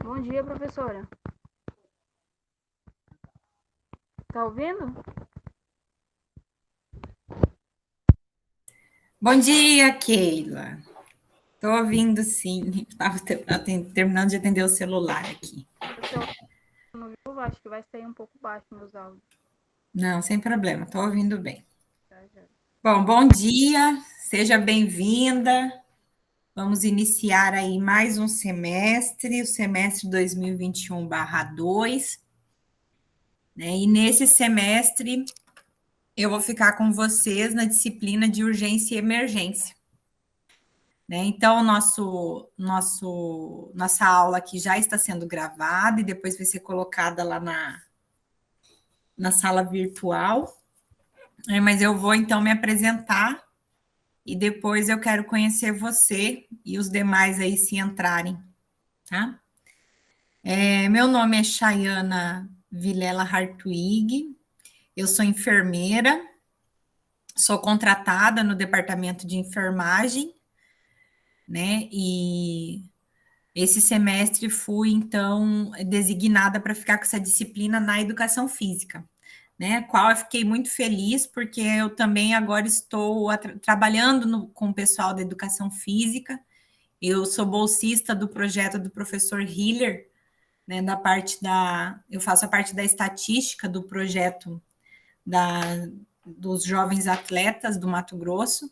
Bom dia, professora. Tá ouvindo? Bom dia, Keila. Estou ouvindo, sim. Estava terminando de atender o celular aqui. Meu celular não viu? Acho que vai sair um pouco baixo meus áudios. Não, sem problema, estou ouvindo bem. Já, já. Bom dia, seja bem-vinda. Vamos iniciar aí mais um semestre, o semestre 2021/2, né? E nesse semestre eu vou ficar com vocês na disciplina de urgência e emergência. Né? Então, nossa aula aqui já está sendo gravada e depois vai ser colocada lá na sala virtual. Mas eu vou então me apresentar e depois eu quero conhecer você e os demais aí se entrarem, tá? Meu nome é Chayana Vilela Hartwig, eu sou enfermeira, sou contratada no departamento de enfermagem, né? E esse semestre fui, então, designada para ficar com essa disciplina na educação física, né? Qual eu fiquei muito feliz, porque eu também agora estou trabalhando com o pessoal da educação física. Eu sou bolsista do projeto do professor Hiller, né? Eu faço a parte da estatística do projeto dos jovens atletas do Mato Grosso.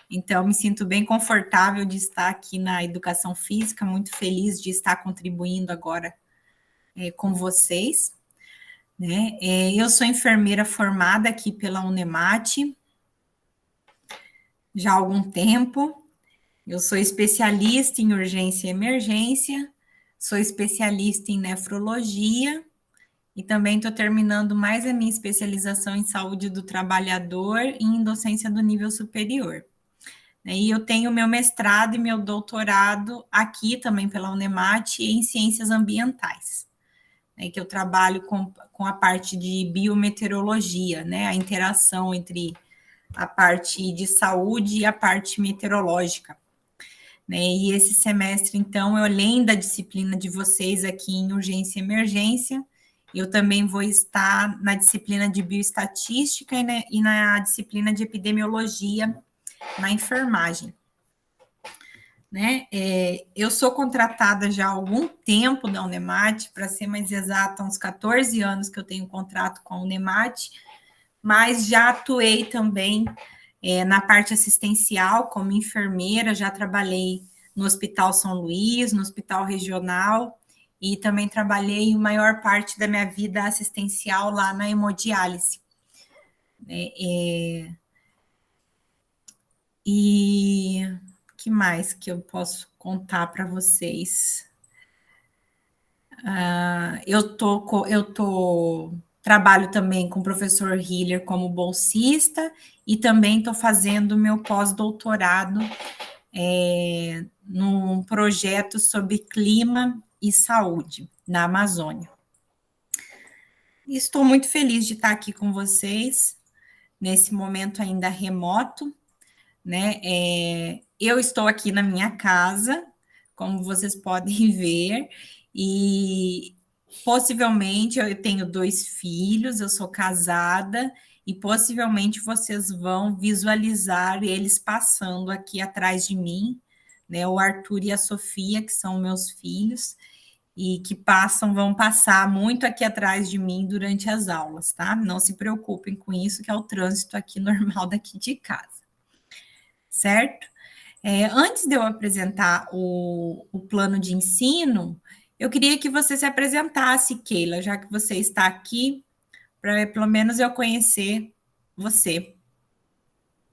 Então, me sinto bem confortável de estar aqui na educação física, muito feliz de estar contribuindo agora com vocês. Né? Eu sou enfermeira formada aqui pela Unemate já há algum tempo. Eu sou especialista em urgência e emergência, sou especialista em nefrologia e também estou terminando mais a minha especialização em saúde do trabalhador e em docência do nível superior. E eu tenho meu mestrado e meu doutorado aqui também pela Unemate em ciências ambientais, né, que eu trabalho com a parte de biometeorologia, né, a interação entre a parte de saúde e a parte meteorológica. Né, e esse semestre, então, eu, além da disciplina de vocês aqui em urgência e emergência, eu também vou estar na disciplina de bioestatística e na disciplina de epidemiologia na enfermagem. Né? Eu sou contratada já há algum tempo da Unemate, para ser mais exata, há uns 14 anos que eu tenho contrato com a Unemate, mas já atuei também na parte assistencial como enfermeira, já trabalhei no Hospital São Luís, no Hospital Regional, e também trabalhei a maior parte da minha vida assistencial lá na hemodiálise. E que mais que eu posso contar para vocês? Trabalho também com o professor Hiller como bolsista e também estou fazendo meu pós-doutorado num projeto sobre clima e saúde na Amazônia. E estou muito feliz de estar aqui com vocês nesse momento ainda remoto, né? Eu estou aqui na minha casa, como vocês podem ver, e possivelmente eu tenho 2 filhos, eu sou casada, e possivelmente vocês vão visualizar eles passando aqui atrás de mim, né? O Arthur e a Sofia, que são meus filhos, e que vão passar muito aqui atrás de mim durante as aulas, tá? Não se preocupem com isso, que é o trânsito aqui normal daqui de casa, certo? Antes de eu apresentar o plano de ensino, eu queria que você se apresentasse, Keila, já que você está aqui, para pelo menos eu conhecer você.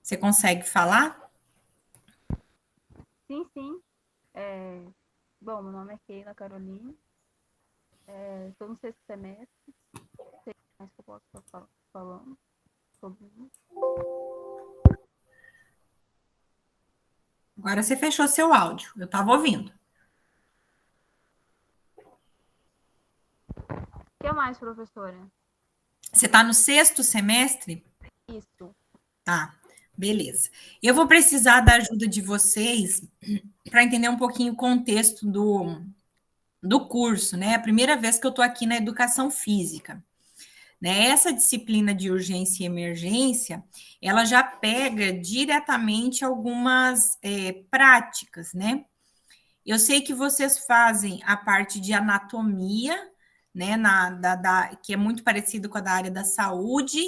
Você consegue falar? Sim, sim. Bom, meu nome é Keila Carolina. Estou no sexto semestre. Não sei mais que eu posso estar falando sobre isso. Agora você fechou seu áudio, eu estava ouvindo. O que mais, professora? Você está no sexto semestre? Isso. Tá, beleza. Eu vou precisar da ajuda de vocês para entender um pouquinho o contexto do curso, né? É a primeira vez que eu estou aqui na educação física. Né? Essa disciplina de urgência e emergência, ela já pega diretamente algumas práticas, né? Eu sei que vocês fazem a parte de anatomia, né, que é muito parecido com a da área da saúde,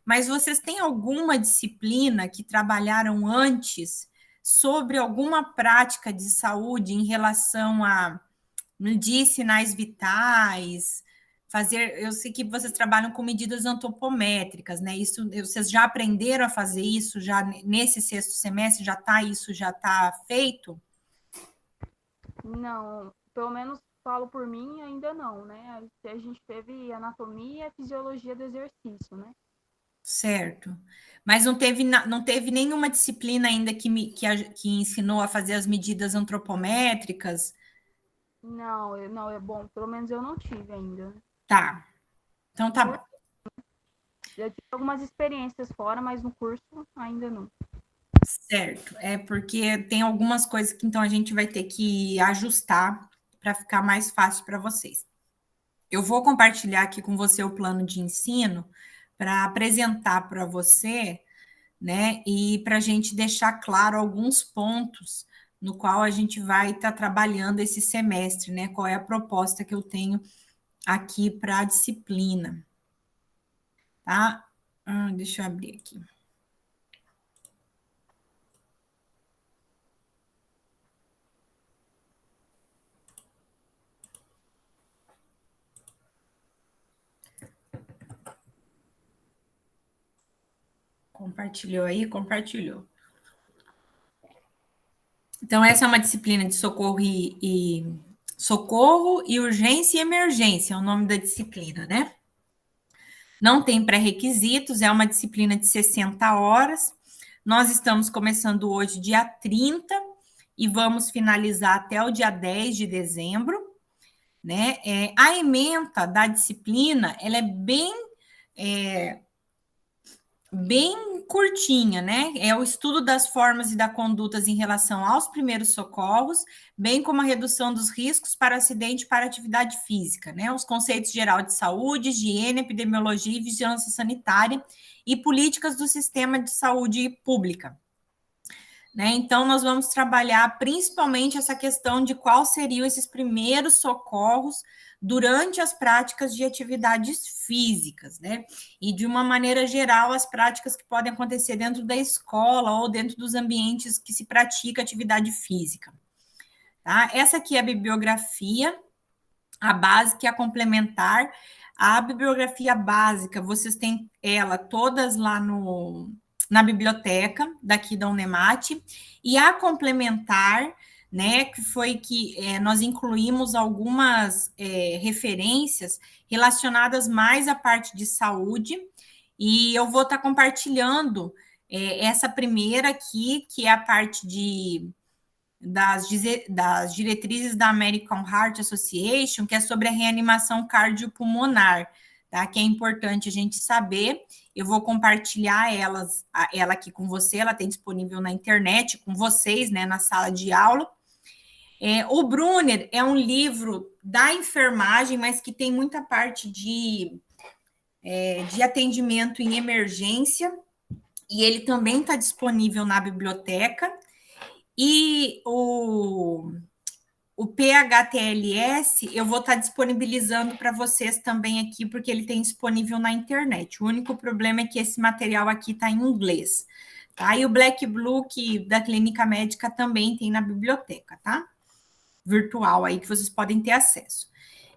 mas vocês têm alguma disciplina que trabalharam antes sobre alguma prática de saúde em relação a medir sinais vitais, fazer. Eu sei que vocês trabalham com medidas antropométricas, né? Isso, vocês já aprenderam a fazer isso já nesse sexto semestre? Isso já está feito? Não, pelo menos falo por mim, ainda não, né? A gente teve anatomia e fisiologia do exercício, né? Certo. Mas não teve nenhuma disciplina ainda que ensinou a fazer as medidas antropométricas? Não, é bom, pelo menos eu não tive ainda. Tá. Então No tá bom. curso, eu tive algumas experiências fora, mas no curso ainda não. Certo. É porque tem algumas coisas que então a gente vai ter que ajustar para ficar mais fácil para vocês. Eu vou compartilhar aqui com você o plano de ensino para apresentar para você, né? E para a gente deixar claro alguns pontos no qual a gente vai estar trabalhando esse semestre, né? Qual é a proposta que eu tenho aqui para a disciplina, tá? Deixa eu abrir aqui. Compartilhou aí? Compartilhou. Então, essa é uma disciplina de socorro e urgência e emergência, é o nome da disciplina, né? Não tem pré-requisitos, é uma disciplina de 60 horas. Nós estamos começando hoje, dia 30, e vamos finalizar até o dia 10 de dezembro, né? A ementa da disciplina, ela é bem curtinha, né? É o estudo das formas e das condutas em relação aos primeiros socorros, bem como a redução dos riscos para acidente e para atividade física, né? Os conceitos geral de saúde, higiene, epidemiologia e vigilância sanitária e políticas do sistema de saúde pública. Né? Então, nós vamos trabalhar principalmente essa questão de quais seriam esses primeiros socorros durante as práticas de atividades físicas, né? E de uma maneira geral, as práticas que podem acontecer dentro da escola ou dentro dos ambientes que se pratica atividade física. Tá? Essa aqui é a bibliografia, a básica e a complementar. A bibliografia básica, vocês têm ela todas lá na biblioteca daqui da Unemate, e a complementar, né, que foi que nós incluímos algumas referências relacionadas mais à parte de saúde, e eu vou estar compartilhando essa primeira aqui, que é a parte das diretrizes da American Heart Association, que é sobre a reanimação cardiopulmonar, tá? Que é importante a gente saber. Eu vou compartilhar ela aqui com você, ela tem disponível na internet, com vocês, né, na sala de aula. O Brunner é um livro da enfermagem, mas que tem muita parte de atendimento em emergência, e ele também está disponível na biblioteca. E o PHTLS eu vou estar disponibilizando para vocês também aqui, porque ele tem disponível na internet. O único problema é que esse material aqui está em inglês, tá? E o Black Blue, que da Clínica Médica, também tem na biblioteca, tá? Virtual aí, que vocês podem ter acesso.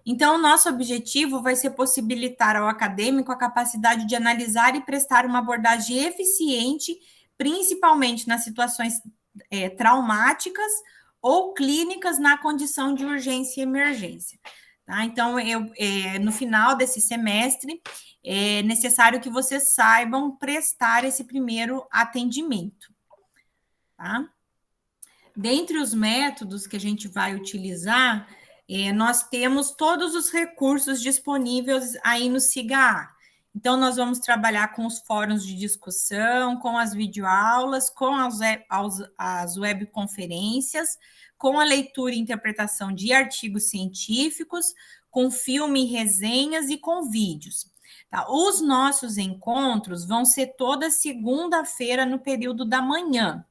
Então, o nosso objetivo vai ser possibilitar ao acadêmico a capacidade de analisar e prestar uma abordagem eficiente, principalmente nas situações traumáticas ou clínicas na condição de urgência e emergência. Tá? Então, no final desse semestre, é necessário que vocês saibam prestar esse primeiro atendimento. Tá? Dentre os métodos que a gente vai utilizar, nós temos todos os recursos disponíveis aí no SIGA. Então, nós vamos trabalhar com os fóruns de discussão, com as videoaulas, com as webconferências, com a leitura e interpretação de artigos científicos, com filme, resenhas e com vídeos. Tá? Os nossos encontros vão ser toda segunda-feira no período da manhã.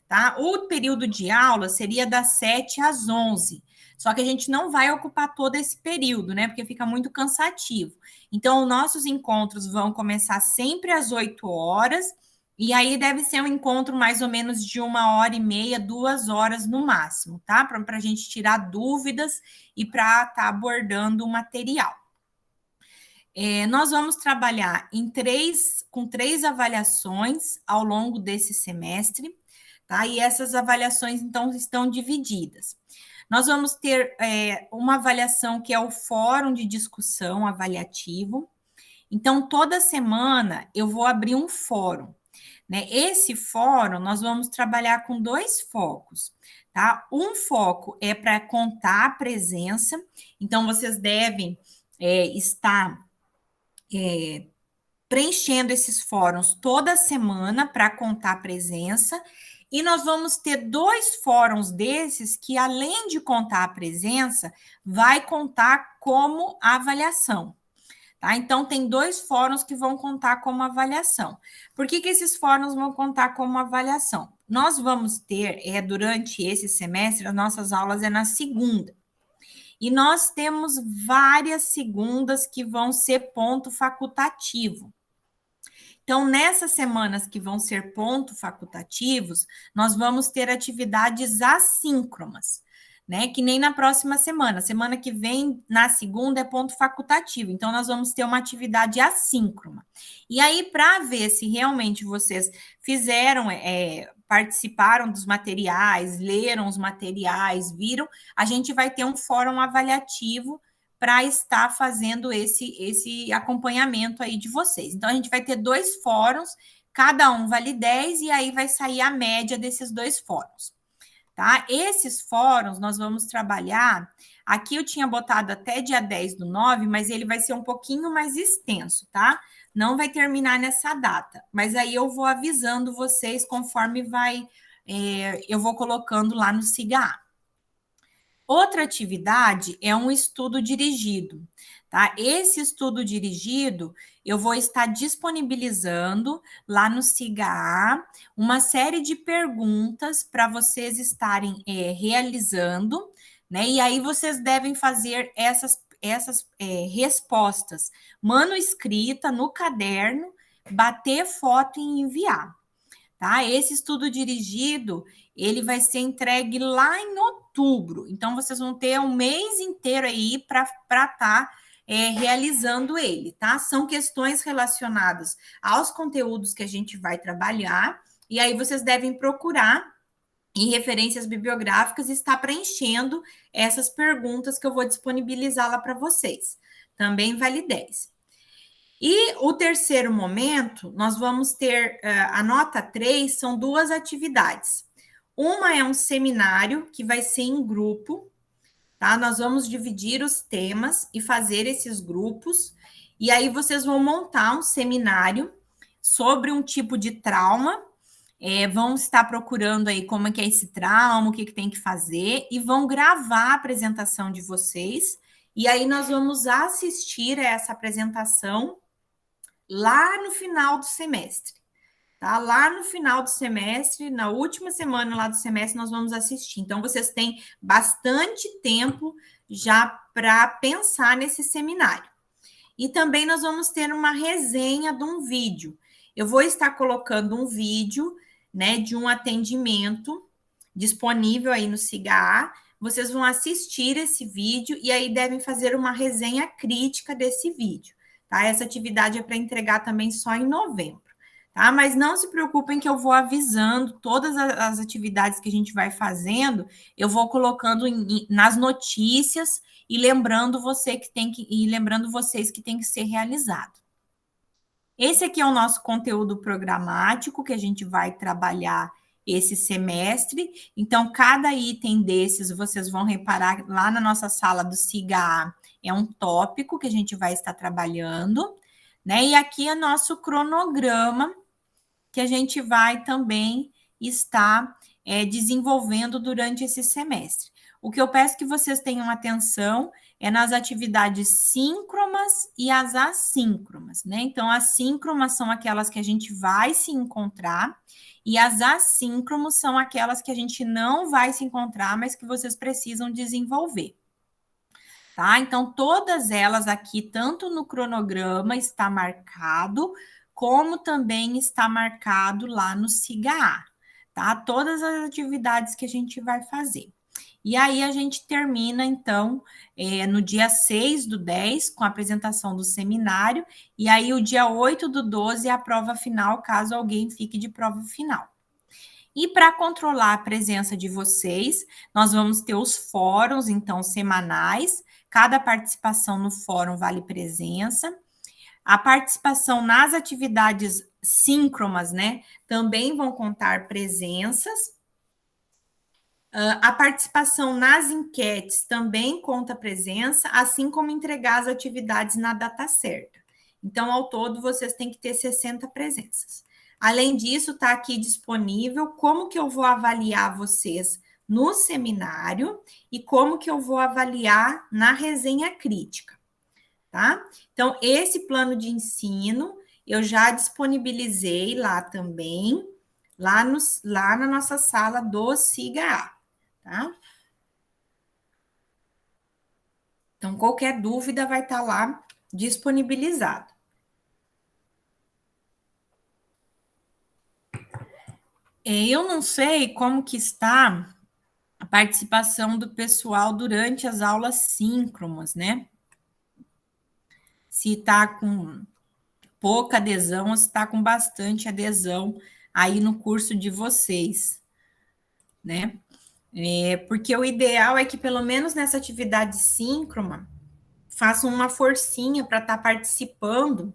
Tá? O período de aula seria das 7 às 11. Só que a gente não vai ocupar todo esse período, né? Porque fica muito cansativo. Então, nossos encontros vão começar sempre às 8 horas, e aí deve ser um encontro mais ou menos de 1h30, 2 horas no máximo, tá? Para a gente tirar dúvidas e para estar abordando o material. Nós vamos trabalhar com 3 avaliações ao longo desse semestre, tá? E essas avaliações, então, estão divididas. Nós vamos ter uma avaliação que é o fórum de discussão avaliativo. Então, toda semana eu vou abrir um fórum, né? Esse fórum nós vamos trabalhar com 2 focos, tá? Um foco é para contar a presença, então vocês devem estar preenchendo esses fóruns toda semana para contar a presença. E nós vamos ter 2 fóruns desses que, além de contar a presença, vai contar como avaliação. Tá? Então, tem 2 fóruns que vão contar como avaliação. Por que esses fóruns vão contar como avaliação? Nós vamos ter, durante esse semestre, as nossas aulas na segunda. E nós temos várias segundas que vão ser ponto facultativo. Então, nessas semanas que vão ser ponto facultativos, nós vamos ter atividades assíncronas, né? Que nem na próxima semana. Semana que vem, na segunda, é ponto facultativo. Então, nós vamos ter uma atividade assíncrona. E aí, para ver se realmente vocês fizeram, participaram dos materiais, leram os materiais, viram, a gente vai ter um fórum avaliativo para estar fazendo esse acompanhamento aí de vocês. Então, a gente vai ter 2 fóruns, cada um vale 10, e aí vai sair a média desses 2 fóruns, tá? Esses fóruns nós vamos trabalhar, aqui eu tinha botado até dia 10/9, mas ele vai ser um pouquinho mais extenso, tá? Não vai terminar nessa data, mas aí eu vou avisando vocês conforme eu vou colocando lá no SIGA. Outra atividade é um estudo dirigido, tá? Esse estudo dirigido, eu vou estar disponibilizando lá no SIGA uma série de perguntas para vocês estarem realizando, né? E aí vocês devem fazer essas respostas manuscrita no caderno, bater foto e enviar. Tá? Esse estudo dirigido, ele vai ser entregue lá em outubro. Então, vocês vão ter um mês inteiro aí para estar realizando ele, tá? São questões relacionadas aos conteúdos que a gente vai trabalhar, e aí vocês devem procurar em referências bibliográficas e estar preenchendo essas perguntas que eu vou disponibilizar lá para vocês. Também vale 10. E o terceiro momento, nós vamos ter a nota 3, são 2 atividades. Uma é um seminário que vai ser em grupo, tá? Nós vamos dividir os temas e fazer esses grupos, e aí vocês vão montar um seminário sobre um tipo de trauma, vão estar procurando aí como é que é esse trauma, o que tem que fazer, e vão gravar a apresentação de vocês, e aí nós vamos assistir a essa apresentação lá no final do semestre, tá? Lá no final do semestre, na última semana lá do semestre, nós vamos assistir. Então, vocês têm bastante tempo já para pensar nesse seminário. E também nós vamos ter uma resenha de um vídeo. Eu vou estar colocando um vídeo, né, de um atendimento disponível aí no SIGA. Vocês vão assistir esse vídeo e aí devem fazer uma resenha crítica desse vídeo. Tá? Essa atividade é para entregar também só em novembro, tá? Mas não se preocupem que eu vou avisando todas as atividades que a gente vai fazendo, eu vou colocando nas notícias e lembrando vocês que tem que ser realizado. Esse aqui é o nosso conteúdo programático que a gente vai trabalhar esse semestre. Então, cada item desses, vocês vão reparar lá na nossa sala do SIGA, é um tópico que a gente vai estar trabalhando, né? E aqui é nosso cronograma, que a gente vai também estar desenvolvendo durante esse semestre. O que eu peço que vocês tenham atenção é nas atividades síncronas e as assíncronas, né? Então, as síncronas são aquelas que a gente vai se encontrar, e as assíncronas são aquelas que a gente não vai se encontrar, mas que vocês precisam desenvolver. Tá? Então, todas elas aqui, tanto no cronograma está marcado, como também está marcado lá no SIGA, tá? Todas as atividades que a gente vai fazer. E aí a gente termina, então, no dia 6/10, com a apresentação do seminário, e aí o dia 8/12 é a prova final, caso alguém fique de prova final. E para controlar a presença de vocês, nós vamos ter os fóruns, então, semanais. Cada participação no fórum vale presença. A participação nas atividades síncronas, né, também vão contar presenças. A participação nas enquetes também conta presença, assim como entregar as atividades na data certa. Então, ao todo, vocês têm que ter 60 presenças. Além disso, está aqui disponível como que eu vou avaliar vocês no seminário e como que eu vou avaliar na resenha crítica, tá? Então, esse plano de ensino eu já disponibilizei lá também, lá na nossa sala do SIGA, tá? Então, qualquer dúvida vai estar lá disponibilizado. Eu não sei como que está a participação do pessoal durante as aulas síncronas, né? Se está com pouca adesão ou se está com bastante adesão aí no curso de vocês, né? Porque o ideal é que, pelo menos nessa atividade síncrona, façam uma forcinha para estar participando,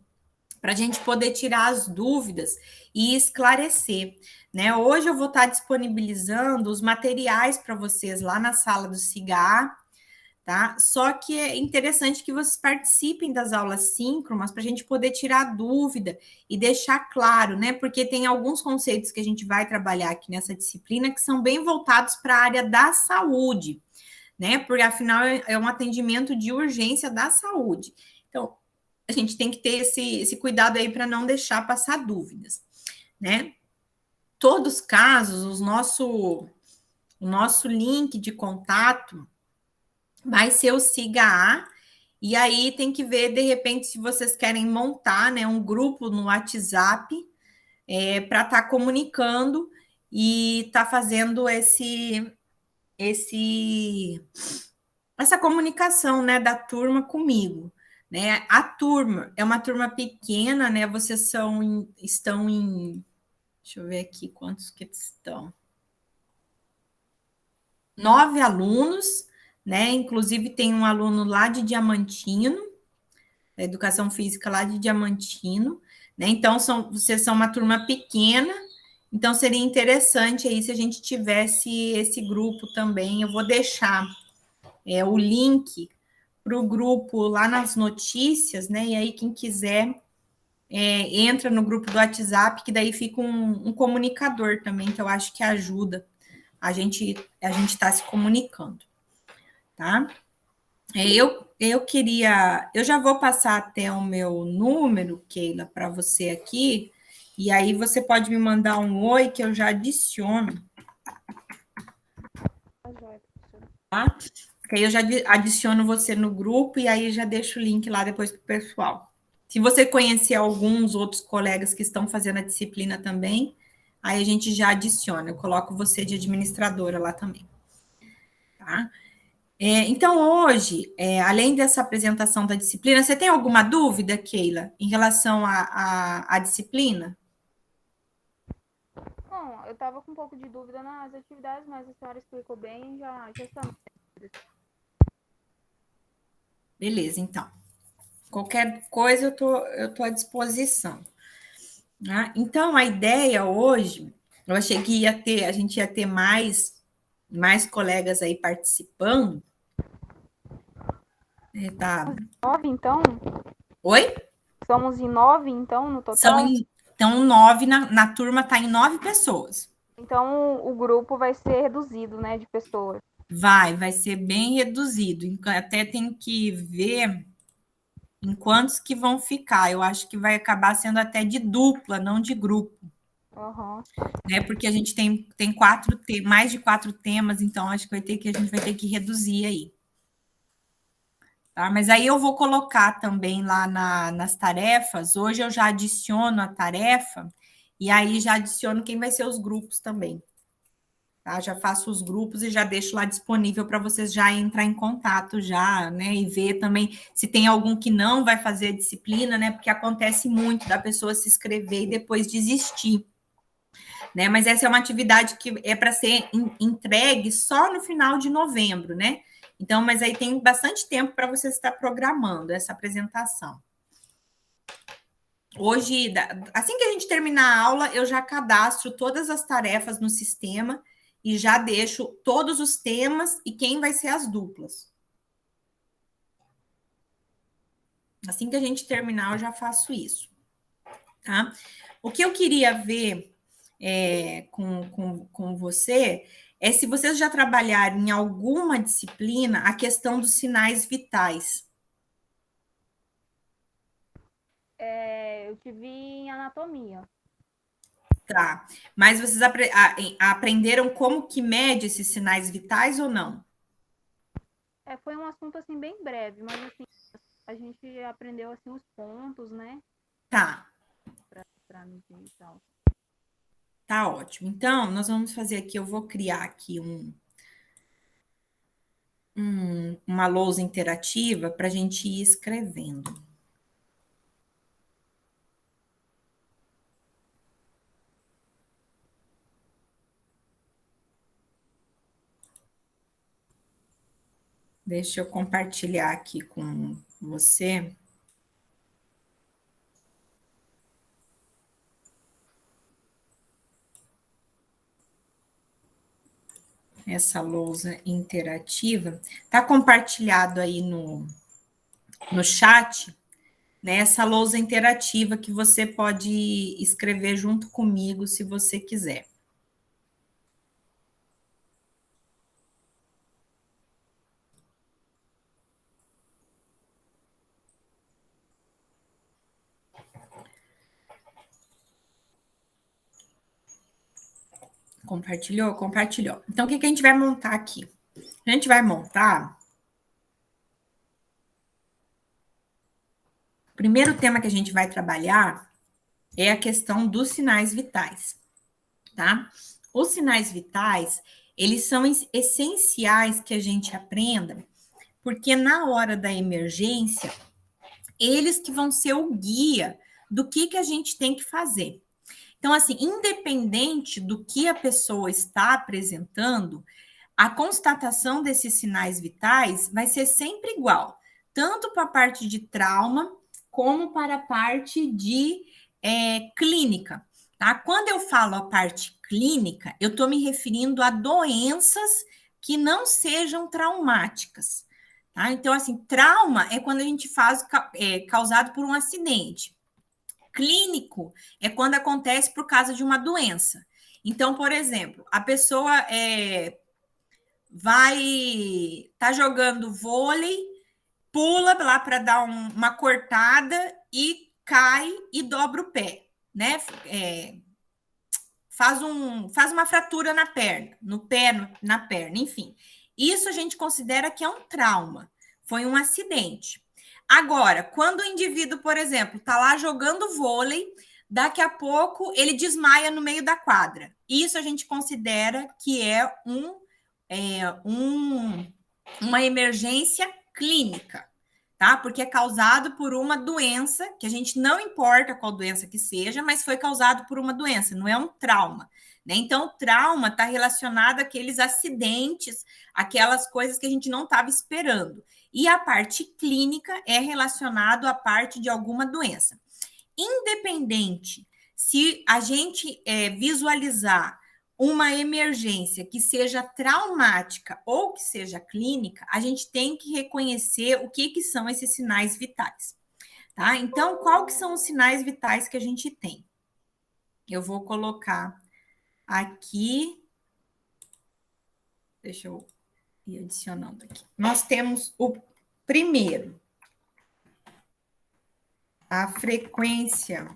para a gente poder tirar as dúvidas e esclarecer, né? Hoje eu vou estar disponibilizando os materiais para vocês lá na sala do SIGA, tá? Só que é interessante que vocês participem das aulas síncronas para a gente poder tirar dúvida e deixar claro, né? Porque tem alguns conceitos que a gente vai trabalhar aqui nessa disciplina que são bem voltados para a área da saúde, né? Porque afinal é um atendimento de urgência da saúde. Então, a gente tem que ter esse cuidado aí para não deixar passar dúvidas, né? Todos os casos, o nosso link de contato vai ser o SIGA, e aí tem que ver, de repente, se vocês querem montar, né, um grupo no WhatsApp para estar comunicando e estar fazendo essa comunicação, né, da turma comigo, né? A turma é uma turma pequena, né? Vocês estão em, deixa eu ver aqui quantos que estão. 9 alunos, né? Inclusive tem um aluno lá de Diamantino, da Educação Física lá de Diamantino, né? Então vocês são uma turma pequena, então seria interessante aí se a gente tivesse esse grupo também. Eu vou deixar o link para o grupo lá nas notícias, né? E aí quem quiser entra no grupo do WhatsApp, que daí fica um comunicador também, que eu acho que ajuda a gente está se comunicando, tá? Eu já vou passar até o meu número, Keila, para você aqui, e aí você pode me mandar um oi que eu já adiciono, tá? Porque aí eu já adiciono você no grupo e aí já deixo o link lá depois para o pessoal. Se você conhecer alguns outros colegas que estão fazendo a disciplina também, aí a gente já adiciona. Eu coloco você de administradora lá também. Tá? Então, hoje, além dessa apresentação da disciplina, você tem alguma dúvida, Keila, em relação à disciplina? Bom, eu estava com um pouco de dúvida nas atividades, mas a senhora explicou bem, já está. Beleza, então. Qualquer coisa eu tô à disposição. Né? Então, a ideia hoje, eu achei que a gente ia ter mais colegas aí participando. Tá. 9, então? Oi? Somos em 9, então, no total? Então, 9 na turma está em 9 pessoas. Então, o grupo vai ser reduzido, né, de pessoas. Vai ser bem reduzido. Até tem que ver em quantos que vão ficar. Eu acho que vai acabar sendo até de dupla, não de grupo, Aham. né? Porque a gente tem quatro, mais de 4 temas, então acho que a gente vai ter que reduzir aí. Tá? Mas aí eu vou colocar também lá nas tarefas. Hoje eu já adiciono a tarefa e aí já adiciono quem vai ser os grupos também. Tá? Já faço os grupos e já deixo lá disponível para vocês já entrar em contato já, né? E ver também se tem algum que não vai fazer a disciplina, né? Porque acontece muito da pessoa se inscrever e depois desistir, né? Mas essa é uma atividade que é para ser entregue só no final de novembro, né? Então, mas aí tem bastante tempo para você estar programando essa apresentação. Hoje, assim que a gente terminar a aula, eu já cadastro todas as tarefas no sistema e já deixo todos os temas e quem vai ser as duplas. Assim que a gente terminar, eu já faço isso. Tá? O que eu queria ver com você é se vocês já trabalharam em alguma disciplina a questão dos sinais vitais. Eu tive em anatomia. Tá. Mas vocês aprenderam como que mede esses sinais vitais ou não? Foi um assunto, assim, bem breve, mas, assim, a gente aprendeu, assim, os pontos, né, Tá. pra medir e tal. Tá ótimo. Então, nós vamos fazer aqui, eu vou criar aqui uma lousa interativa para a gente ir escrevendo. Deixa eu compartilhar aqui com você. Essa lousa interativa. Tá compartilhado aí no chat, né? Essa lousa interativa que você pode escrever junto comigo se você quiser. Compartilhou? Compartilhou. Então, o que a gente vai montar aqui? A gente vai montar. O primeiro tema que a gente vai trabalhar é a questão dos sinais vitais, tá? Os sinais vitais, eles são essenciais que a gente aprenda, porque na hora da emergência, eles que vão ser o guia do que a gente tem que fazer. Então, assim, independente do que a pessoa está apresentando, a constatação desses sinais vitais vai ser sempre igual, tanto para a parte de trauma como para a parte de clínica. Tá? Quando eu falo a parte clínica, eu estou me referindo a doenças que não sejam traumáticas. Tá? Então, assim, trauma é quando a gente faz causado por um acidente. Clínico é quando acontece por causa de uma doença. Então, por exemplo, a pessoa vai tá jogando vôlei, pula lá para dar uma cortada e cai e dobra o pé, né? Faz uma fratura na perna, no pé, na perna, enfim. Isso a gente considera que é um trauma, foi um acidente. Agora, quando o indivíduo, por exemplo, está lá jogando vôlei, daqui a pouco ele desmaia no meio da quadra. Isso a gente considera que é uma emergência clínica, tá? Porque é causado por uma doença, que a gente não importa qual doença que seja, mas foi causado por uma doença, não é um trauma. Né? Então, o trauma está relacionado àqueles acidentes, aquelas coisas que a gente não estava esperando. E a parte clínica é relacionado à parte de alguma doença. Independente se a gente visualizar uma emergência que seja traumática ou que seja clínica, a gente tem que reconhecer o que são esses sinais vitais. Tá? Então, qual que são os sinais vitais que a gente tem? Eu vou colocar aqui, deixa eu ir adicionando aqui. Nós temos o primeiro, a frequência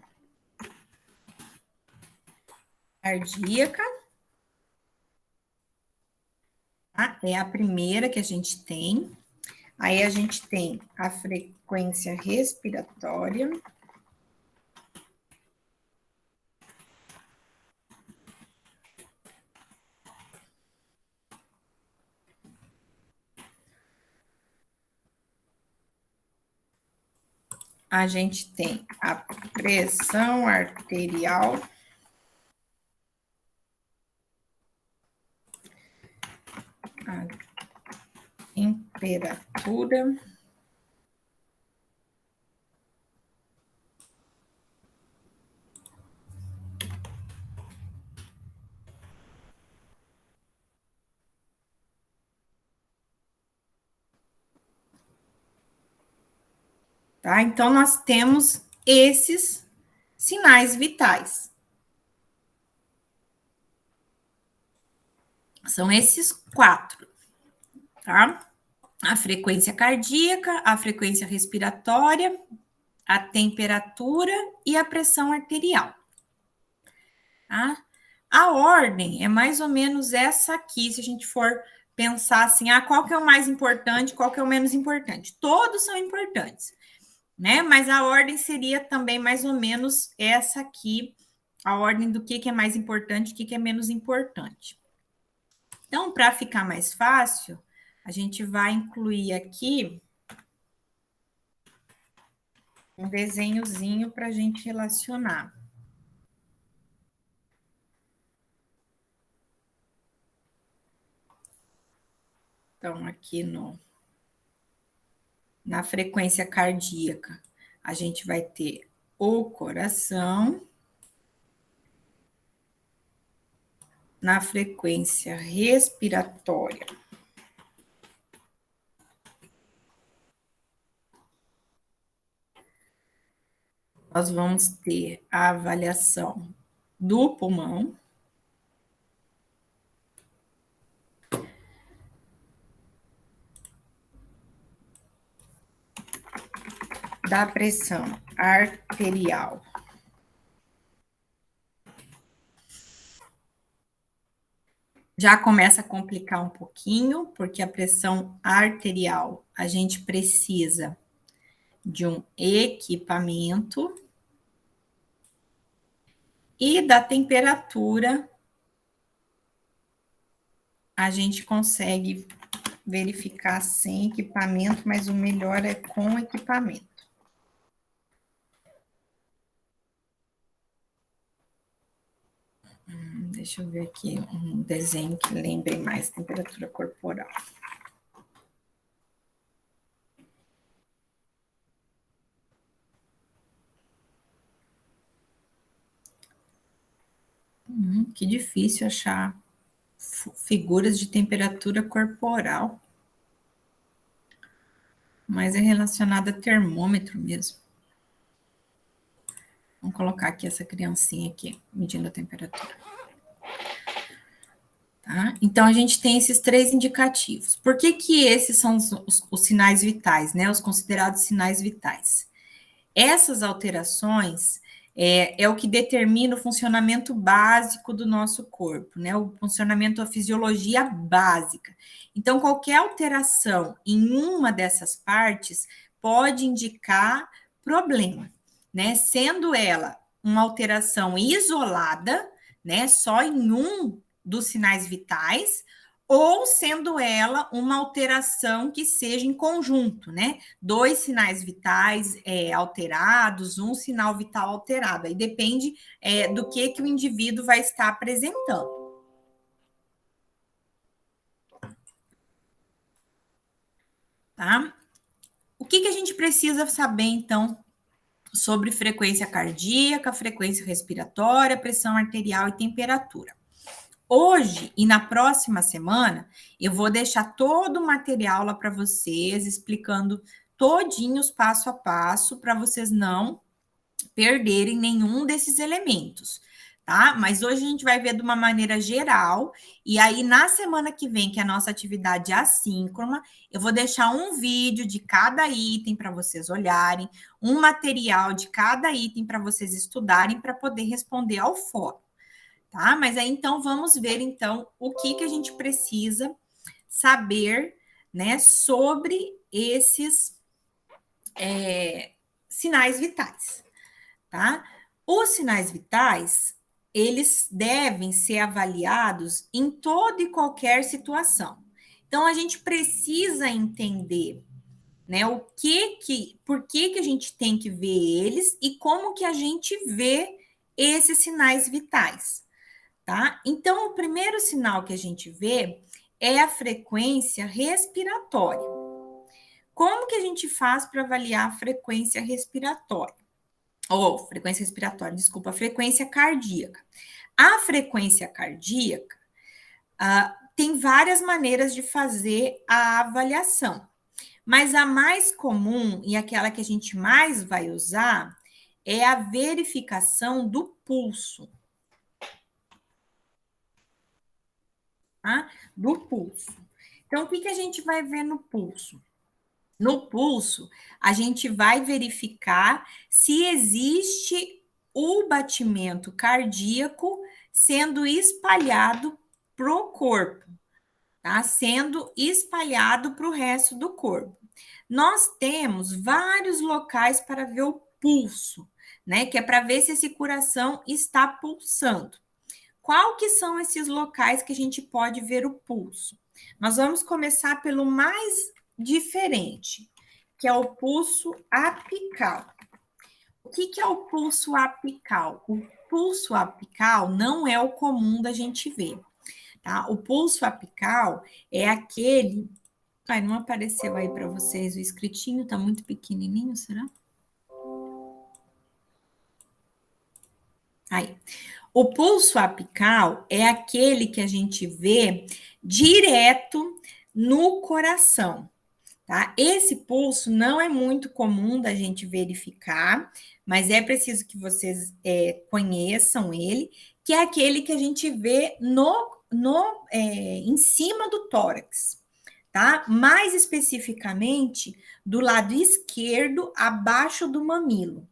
cardíaca, tá? É a primeira que a gente tem. Aí a gente tem a frequência respiratória. A gente tem a pressão arterial. A temperatura. Tá? Então, nós temos esses sinais vitais. São esses 4, tá? A frequência cardíaca, a frequência respiratória, a temperatura e a pressão arterial. Tá? A ordem é mais ou menos essa aqui, se a gente for pensar assim, qual que é o mais importante, qual que é o menos importante? Todos são importantes, né? Mas a ordem seria também mais ou menos essa aqui, a ordem do que é mais importante, o que é menos importante. Então, para ficar mais fácil, a gente vai incluir aqui um desenhozinho para a gente relacionar. Então, aqui na frequência cardíaca, a gente vai ter o coração. Na frequência respiratória, nós vamos ter a avaliação do pulmão. Da pressão arterial. Já começa a complicar um pouquinho, porque a pressão arterial, a gente precisa de um equipamento. E da temperatura, a gente consegue verificar sem equipamento, mas o melhor é com equipamento. Deixa eu ver aqui um desenho que lembre mais temperatura corporal. Que difícil achar figuras de temperatura corporal. Mas é relacionada a termômetro mesmo. Vamos colocar aqui essa criancinha aqui, medindo a temperatura. Tá? Então, a gente tem esses 3 indicativos. Por que que esses são os sinais vitais, né? Os considerados sinais vitais. Essas alterações é o que determina o funcionamento básico do nosso corpo, né? O funcionamento, a fisiologia básica. Então, qualquer alteração em uma dessas partes pode indicar problema, né? Sendo ela uma alteração isolada, né? Só em um dos sinais vitais, ou sendo ela uma alteração que seja em conjunto, né? 2 sinais vitais alterados, um sinal vital alterado. Aí depende do que o indivíduo vai estar apresentando. Tá? O que a gente precisa saber, então, sobre frequência cardíaca, frequência respiratória, pressão arterial e temperatura? Hoje e na próxima semana, eu vou deixar todo o material lá para vocês, explicando todinhos passo a passo, para vocês não perderem nenhum desses elementos, tá? Mas hoje a gente vai ver de uma maneira geral, e aí na semana que vem, que é a nossa atividade assíncrona, eu vou deixar um vídeo de cada item para vocês olharem, um material de cada item para vocês estudarem para poder responder ao fórum, tá? Mas aí então vamos ver então o que a gente precisa saber, né, sobre esses sinais vitais, tá? Os sinais vitais, eles devem ser avaliados em toda e qualquer situação. Então, a gente precisa entender, né, por que a gente tem que ver eles e como que a gente vê esses sinais vitais, tá? Então, o primeiro sinal que a gente vê é a frequência respiratória. Como que a gente faz para avaliar a frequência respiratória? Frequência respiratória, desculpa, a frequência cardíaca. A frequência cardíaca tem várias maneiras de fazer a avaliação, mas a mais comum e aquela que a gente mais vai usar é a verificação do pulso. Tá? Do pulso. Então, o que a gente vai ver no pulso? No pulso, a gente vai verificar se existe o batimento cardíaco sendo espalhado para o corpo, tá? Sendo espalhado para o resto do corpo. Nós temos vários locais para ver o pulso, né? Que é para ver se esse coração está pulsando. Qual que são esses locais que a gente pode ver o pulso? Nós vamos começar pelo mais diferente, que é o pulso apical. O que é o pulso apical? O pulso apical não é o comum da gente ver, tá? O pulso apical é aquele... Ai, não apareceu aí para vocês o escritinho, tá muito pequenininho, será? Aí. O pulso apical é aquele que a gente vê direto no coração, tá? Esse pulso não é muito comum da gente verificar, mas é preciso que vocês conheçam ele, que é aquele que a gente vê em cima do tórax, tá? Mais especificamente do lado esquerdo, abaixo do mamilo.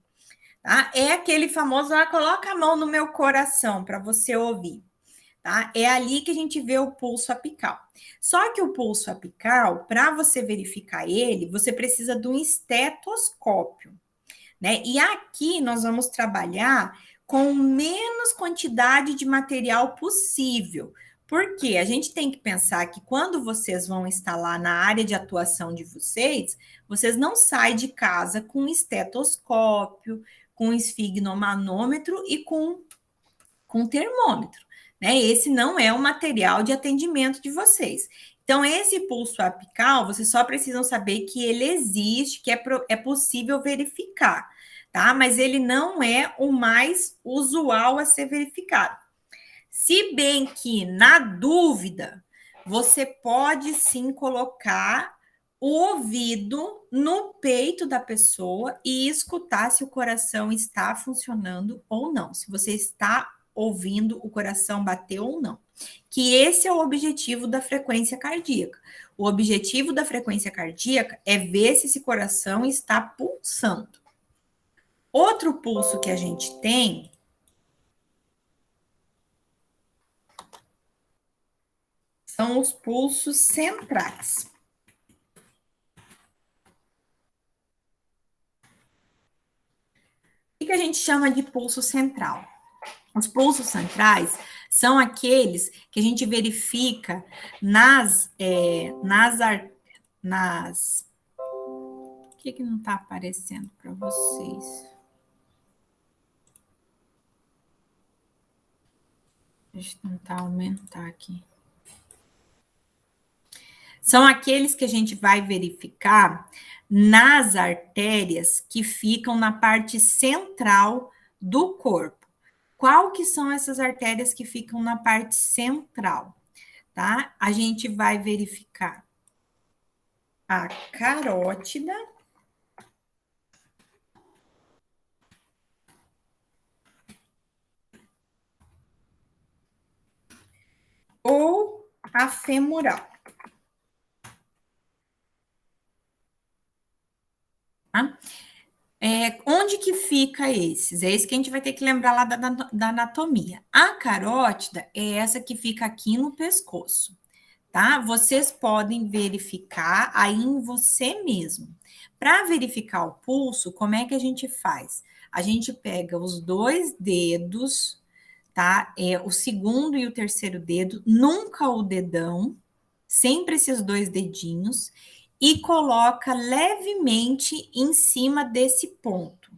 Tá? É aquele famoso, coloca a mão no meu coração para você ouvir. Tá? É ali que a gente vê o pulso apical. Só que o pulso apical, para você verificar ele, você precisa de um estetoscópio, né? E aqui nós vamos trabalhar com menos quantidade de material possível. Porque a gente tem que pensar que quando vocês vão instalar na área de atuação de vocês não saem de casa com estetoscópio, com esfigmomanômetro e com termômetro, né? Esse não é o material de atendimento de vocês. Então, esse pulso apical, vocês só precisam saber que ele existe, que é possível verificar, tá? Mas ele não é o mais usual a ser verificado. Se bem que, na dúvida, você pode sim colocar o ouvido no peito da pessoa e escutar se o coração está funcionando ou não, se você está ouvindo o coração bater ou não. Que esse é o objetivo da frequência cardíaca. O objetivo da frequência cardíaca é ver se esse coração está pulsando. Outro pulso que a gente tem são os pulsos centrais. O que a gente chama de pulso central? Os pulsos centrais são aqueles que a gente verifica O que não está aparecendo para vocês? Deixa eu tentar aumentar aqui. São aqueles que a gente vai verificar nas artérias que ficam na parte central do corpo. Qual que são essas artérias que ficam na parte central, tá? A gente vai verificar a carótida, ou a femoral. Tá? Onde que fica esses? É esse que a gente vai ter que lembrar lá da anatomia. A carótida é essa que fica aqui no pescoço, tá? Vocês podem verificar aí em você mesmo. Para verificar o pulso, como é que a gente faz? A gente pega os dois dedos, tá? O segundo e o terceiro dedo, nunca o dedão, sempre esses dois dedinhos, e coloca levemente em cima desse ponto,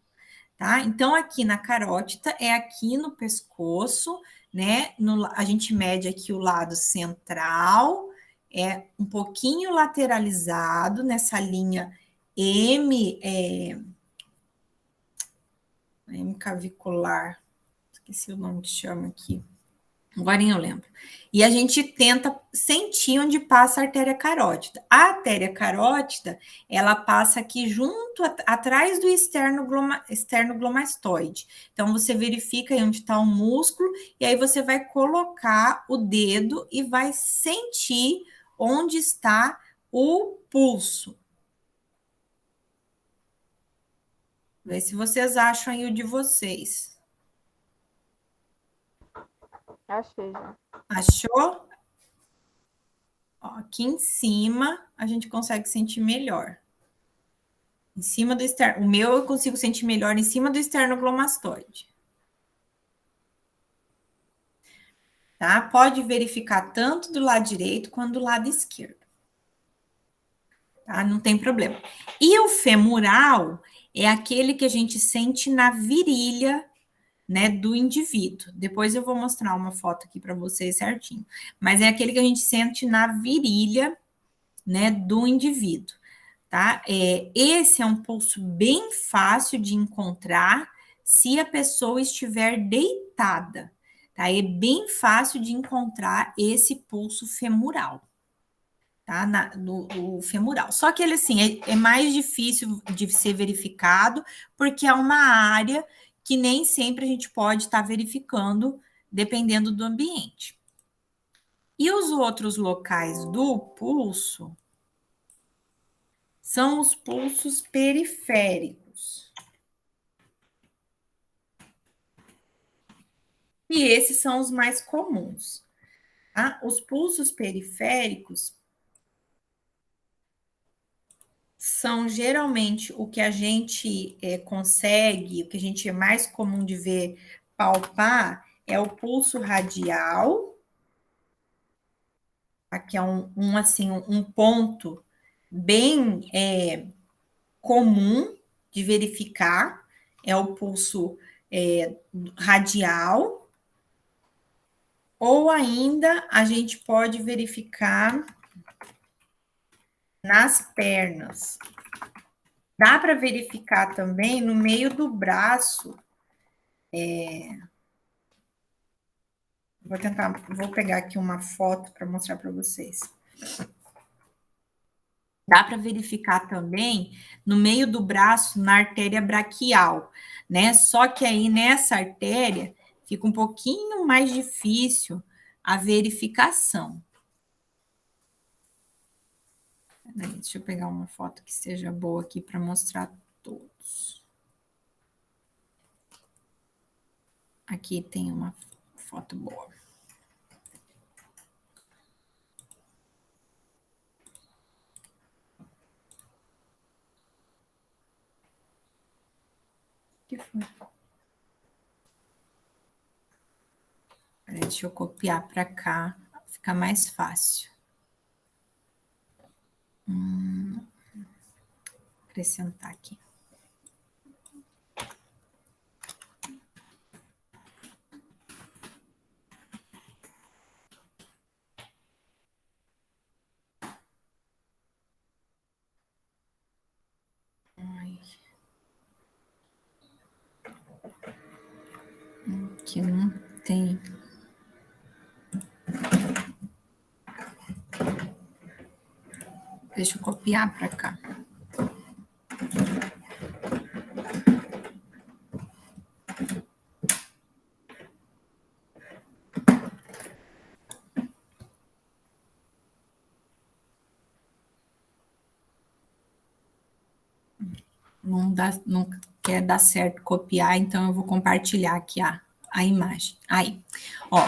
tá? Então, aqui na carótida é aqui no pescoço, né? A gente mede aqui o lado central, é um pouquinho lateralizado nessa linha M cavicular, esqueci o nome que chama aqui. Agora eu lembro. E a gente tenta sentir onde passa a artéria carótida. A artéria carótida, ela passa aqui junto, atrás do esternoglomastoide. Então, você verifica aí onde está o músculo, e aí você vai colocar o dedo e vai sentir onde está o pulso. Vê se vocês acham aí o de vocês. Achei já. Achou? Ó, aqui em cima a gente consegue sentir melhor. Em cima do externo. O meu eu consigo sentir melhor em cima do esternoglomastoide. Tá? Pode verificar tanto do lado direito quanto do lado esquerdo. Tá? Não tem problema. E o femoral é aquele que a gente sente na virilha, né, do indivíduo. Depois eu vou mostrar uma foto aqui para vocês certinho. Mas é aquele que a gente sente na virilha, né, do indivíduo. Tá? Esse é um pulso bem fácil de encontrar se a pessoa estiver deitada. Tá? É bem fácil de encontrar esse pulso femoral. Tá? Do femoral. Só que ele, assim, é mais difícil de ser verificado, porque é uma área que nem sempre a gente pode estar verificando, dependendo do ambiente. E os outros locais do pulso são os pulsos periféricos. E esses são os mais comuns. Tá? Os pulsos periféricos são geralmente o que a gente consegue, o que a gente é mais comum de ver palpar, é o pulso radial. Aqui é um ponto bem comum de verificar, é o pulso radial. Ou ainda a gente pode verificar nas pernas. Dá para verificar também no meio do braço. Vou pegar aqui uma foto para mostrar para vocês. Dá para verificar também no meio do braço, na artéria braquial, né? Só que aí nessa artéria fica um pouquinho mais difícil a verificação. Deixa eu pegar uma foto que seja boa aqui para mostrar todos. Aqui tem uma foto boa. Que foi? Deixa eu copiar para cá, fica mais fácil. Acrescentar aqui. Aqui não tem. Deixa eu copiar para cá. não quer dar certo copiar, então eu vou compartilhar aqui a imagem. Aí, ó,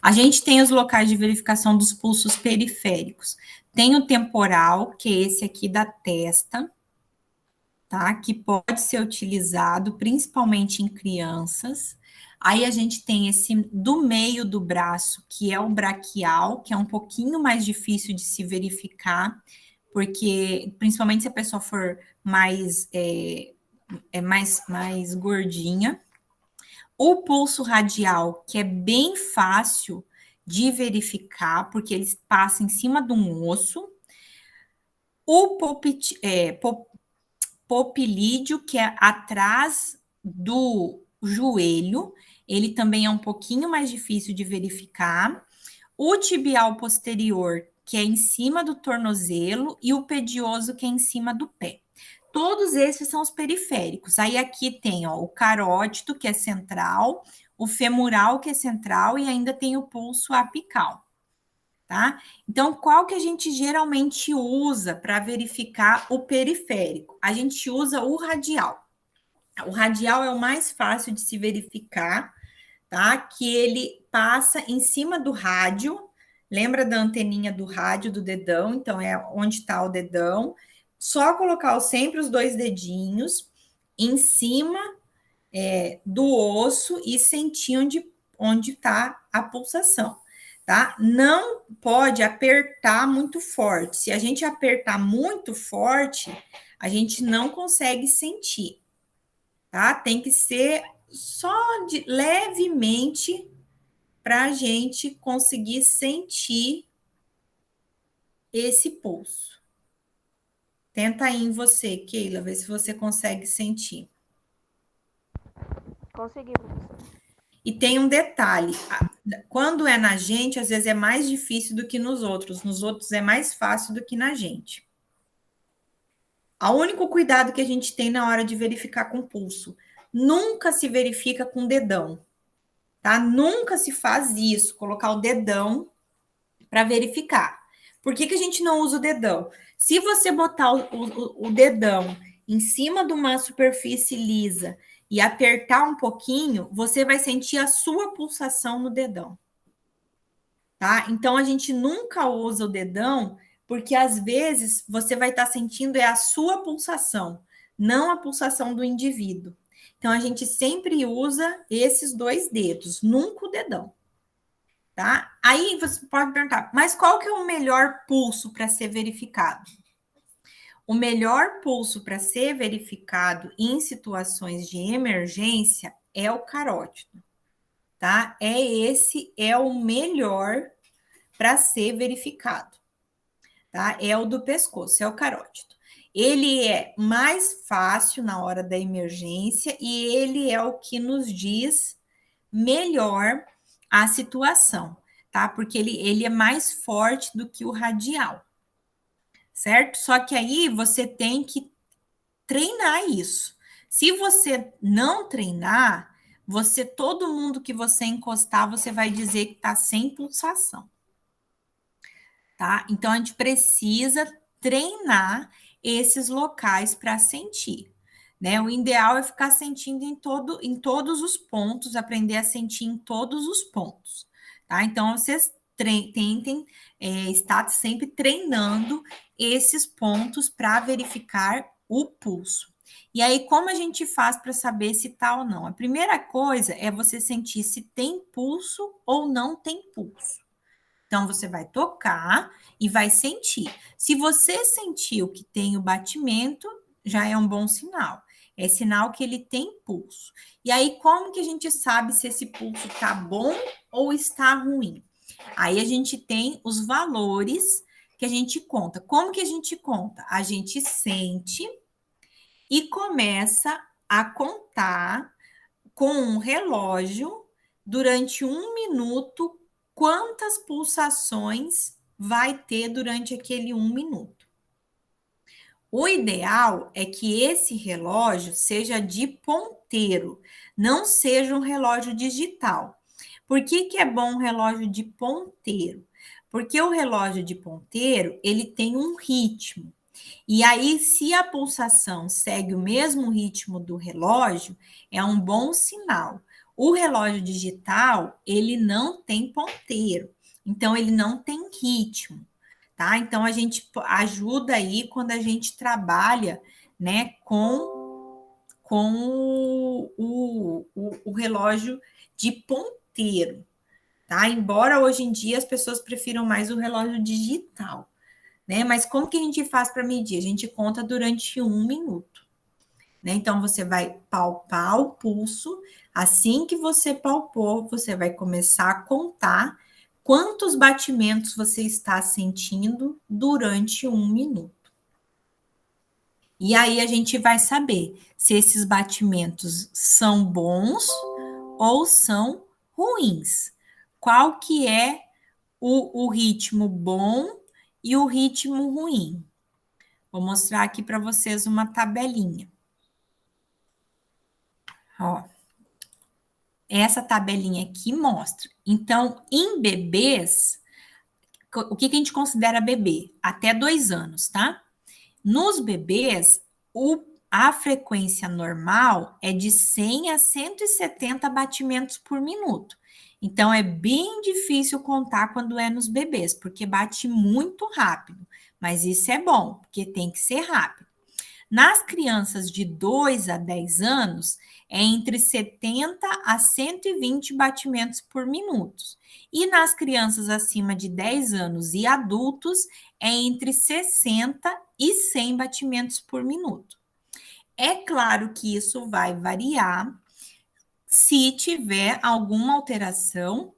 a gente tem os locais de verificação dos pulsos periféricos. Tem o temporal, que é esse aqui da testa, tá? Que pode ser utilizado principalmente em crianças. Aí a gente tem esse do meio do braço, que é o braquial, que é um pouquinho mais difícil de se verificar, porque principalmente se a pessoa for mais gordinha. O pulso radial, que é bem fácil de verificar, porque ele passa em cima de um osso. O popilídeo, que é atrás do joelho, ele também é um pouquinho mais difícil de verificar. O tibial posterior, que é em cima do tornozelo, e o pedioso, que é em cima do pé. Todos esses são os periféricos. Aí aqui tem ó, o carótido, que é central, o femoral, que é central, e ainda tem o pulso apical. Tá? Então, qual que a gente geralmente usa para verificar o periférico? A gente usa o radial. O radial é o mais fácil de se verificar, tá? Que ele passa em cima do rádio. Lembra da anteninha do rádio do dedão? Então, é onde está o dedão. Só colocar sempre os dois dedinhos em cima do osso e sentir onde está a pulsação, tá? Não pode apertar muito forte. Se a gente apertar muito forte, a gente não consegue sentir, tá? Tem que ser só levemente para a gente conseguir sentir esse pulso. Tenta aí em você, Keila, ver se você consegue sentir. Consegui, professor. E tem um detalhe: quando é na gente, às vezes é mais difícil do que nos outros é mais fácil do que na gente. O único cuidado que a gente tem na hora de verificar com pulso, nunca se verifica com o dedão, tá? Nunca se faz isso, colocar o dedão para verificar. Por que a gente não usa o dedão? Se você botar o dedão em cima de uma superfície lisa e apertar um pouquinho, você vai sentir a sua pulsação no dedão. Tá? Então a gente nunca usa o dedão, porque às vezes você vai estar sentindo a sua pulsação, não a pulsação do indivíduo. Então a gente sempre usa esses dois dedos, nunca o dedão. Tá? Aí você pode perguntar, mas qual que é o melhor pulso para ser verificado? O melhor pulso para ser verificado em situações de emergência é o carótido, tá? Esse é o melhor para ser verificado, tá? É o do pescoço, é o carótido. Ele é mais fácil na hora da emergência e ele é o que nos diz melhor a situação, tá? Porque ele é mais forte do que o radial, certo? Só que aí você tem que treinar isso. Se você não treinar, todo mundo que você encostar, você vai dizer que tá sem pulsação, tá? Então a gente precisa treinar esses locais para sentir, né? O ideal é ficar sentindo em todos os pontos, aprender a sentir em todos os pontos, tá? Então vocês tentem estar sempre treinando esses pontos para verificar o pulso. E aí, como a gente faz para saber se tá ou não? A primeira coisa é você sentir se tem pulso ou não tem pulso. Então, você vai tocar e vai sentir. Se você sentiu que tem o batimento, já é um bom sinal. É sinal que ele tem pulso. E aí, como que a gente sabe se esse pulso está bom ou está ruim? Aí a gente tem os valores que a gente conta. Como que a gente conta? A gente sente e começa a contar com um relógio durante 1 minuto quantas pulsações vai ter durante aquele 1 minuto. O ideal é que esse relógio seja de ponteiro, não seja um relógio digital. Por que é bom um relógio de ponteiro? Porque o relógio de ponteiro, ele tem um ritmo. E aí, se a pulsação segue o mesmo ritmo do relógio, é um bom sinal. O relógio digital, ele não tem ponteiro, então ele não tem ritmo, tá? Então a gente ajuda aí quando a gente trabalha, né, com o relógio de ponteiro, tá? Embora hoje em dia as pessoas prefiram mais o relógio digital, né? Mas como que a gente faz para medir? A gente conta durante 1 minuto, né? Então você vai palpar o pulso. Assim que você palpou, você vai começar a contar quantos batimentos você está sentindo durante 1 minuto. E aí a gente vai saber se esses batimentos são bons ou são ruins. Qual que é o ritmo bom e o ritmo ruim? Vou mostrar aqui para vocês uma tabelinha. Ó, essa tabelinha aqui mostra. Então, em bebês, o que a gente considera bebê? Até 2 anos, tá? Nos bebês, a frequência normal é de 100 a 170 batimentos por minuto. Então, é bem difícil contar quando é nos bebês, porque bate muito rápido. Mas isso é bom, porque tem que ser rápido. Nas crianças de 2 a 10 anos, é entre 70 a 120 batimentos por minuto. E nas crianças acima de 10 anos e adultos, é entre 60 e 100 batimentos por minuto. É claro que isso vai variar se tiver alguma alteração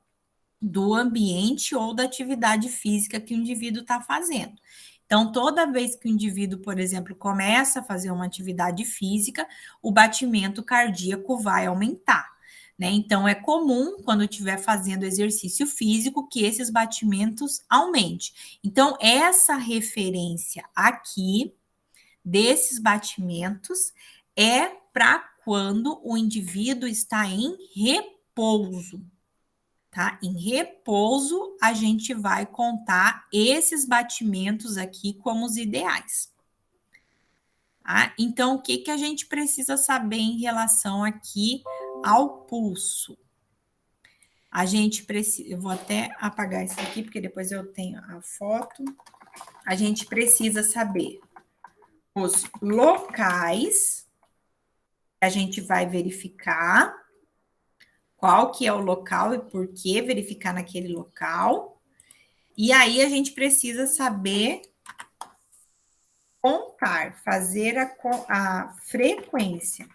do ambiente ou da atividade física que o indivíduo está fazendo. Então, toda vez que o indivíduo, por exemplo, começa a fazer uma atividade física, o batimento cardíaco vai aumentar, né? Então, é comum, quando estiver fazendo exercício físico, que esses batimentos aumentem. Então, essa referência aqui desses batimentos é para quando o indivíduo está em repouso. Tá? Em repouso, a gente vai contar esses batimentos aqui como os ideais. Tá? Então, o que a gente precisa saber em relação aqui ao pulso? A gente precisa, eu vou até apagar isso aqui, porque depois eu tenho a foto. A gente precisa saber os locais, a gente vai verificar qual que é o local e por que verificar naquele local. E aí a gente precisa saber contar, fazer a frequência.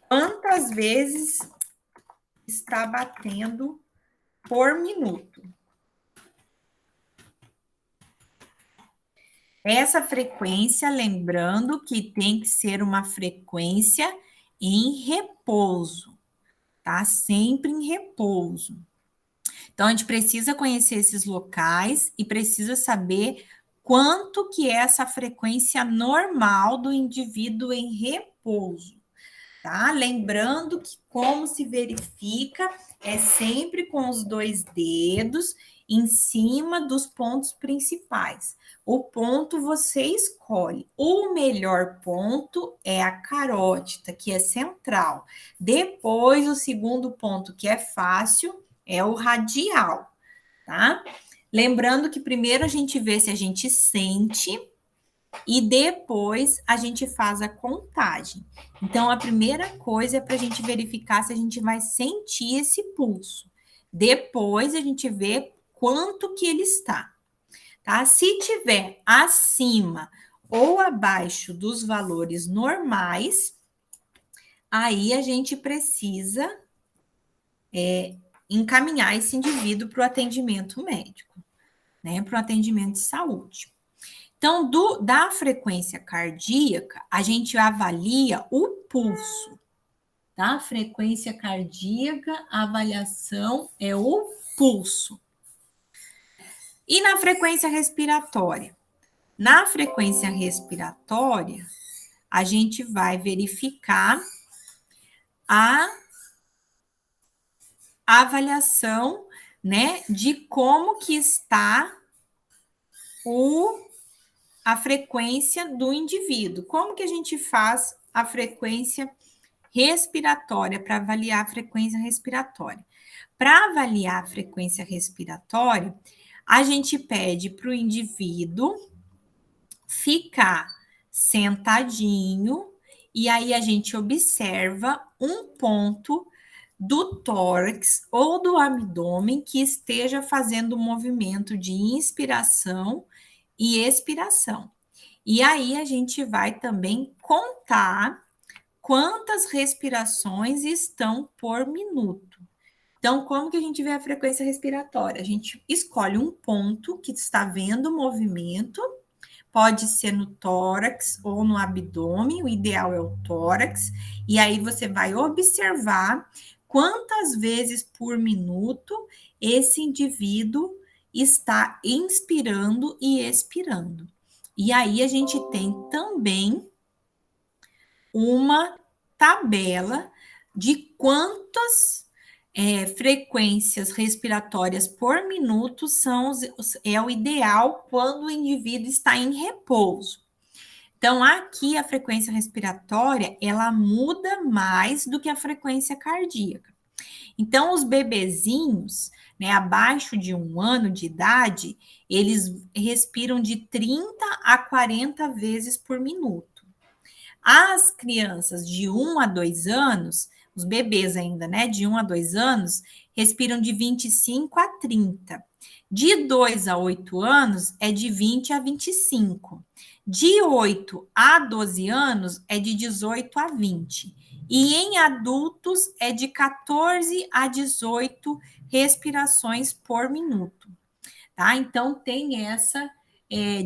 Quantas vezes está batendo por minuto? Essa frequência, lembrando que tem que ser uma frequência em repouso, tá? Sempre em repouso. Então, a gente precisa conhecer esses locais e precisa saber quanto que é essa frequência normal do indivíduo em repouso, tá? Lembrando que como se verifica é sempre com os 2 dedos em cima dos pontos principais. O ponto você escolhe. O melhor ponto é a carótida, que é central. Depois, o segundo ponto, que é fácil, é o radial, tá? Lembrando que primeiro a gente vê se a gente sente e depois a gente faz a contagem. Então, a primeira coisa é para a gente verificar se a gente vai sentir esse pulso. Depois a gente vê quanto que ele está, tá? Se tiver acima ou abaixo dos valores normais, aí a gente precisa encaminhar esse indivíduo para o atendimento médico, né? Para o atendimento de saúde. Então, da frequência cardíaca, a gente avalia o pulso, tá? Frequência cardíaca, a avaliação é o pulso. E na frequência respiratória? Na frequência respiratória, a gente vai verificar a avaliação, né, de como que está o a frequência do indivíduo. Como que a gente faz a frequência respiratória, para avaliar a frequência respiratória? Para avaliar a frequência respiratória, a gente pede para o indivíduo ficar sentadinho e aí a gente observa um ponto do tórax ou do abdômen que esteja fazendo o movimento de inspiração e expiração. E aí a gente vai também contar quantas respirações estão por minuto. Então, como que a gente vê a frequência respiratória? A gente escolhe um ponto que está vendo o movimento, pode ser no tórax ou no abdômen, o ideal é o tórax, e aí você vai observar quantas vezes por minuto esse indivíduo está inspirando e expirando. E aí a gente tem também uma tabela de quantas frequências respiratórias por minuto é o ideal quando o indivíduo está em repouso. Então, aqui a frequência respiratória, ela muda mais do que a frequência cardíaca. Então, os bebezinhos, né, abaixo de 1 ano de idade, eles respiram de 30 a 40 vezes por minuto. As crianças de 1 a 2 anos, os bebês ainda, né, de 1 a 2 anos, respiram de 25 a 30. De 2 a 8 anos é de 20 a 25. De 8 a 12 anos é de 18 a 20. E em adultos é de 14 a 18 respirações por minuto. Tá? Então, tem essa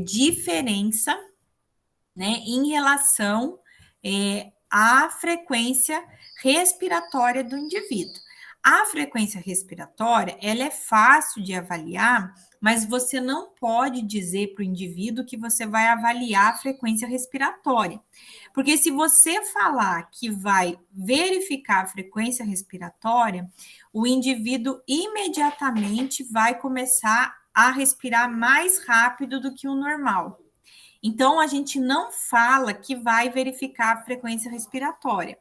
diferença, né, em relação à frequência respiratória do indivíduo. A frequência respiratória, ela é fácil de avaliar, mas você não pode dizer para o indivíduo que você vai avaliar a frequência respiratória. Porque se você falar que vai verificar a frequência respiratória, o indivíduo imediatamente vai começar a respirar mais rápido do que o normal. Então, a gente não fala que vai verificar a frequência respiratória.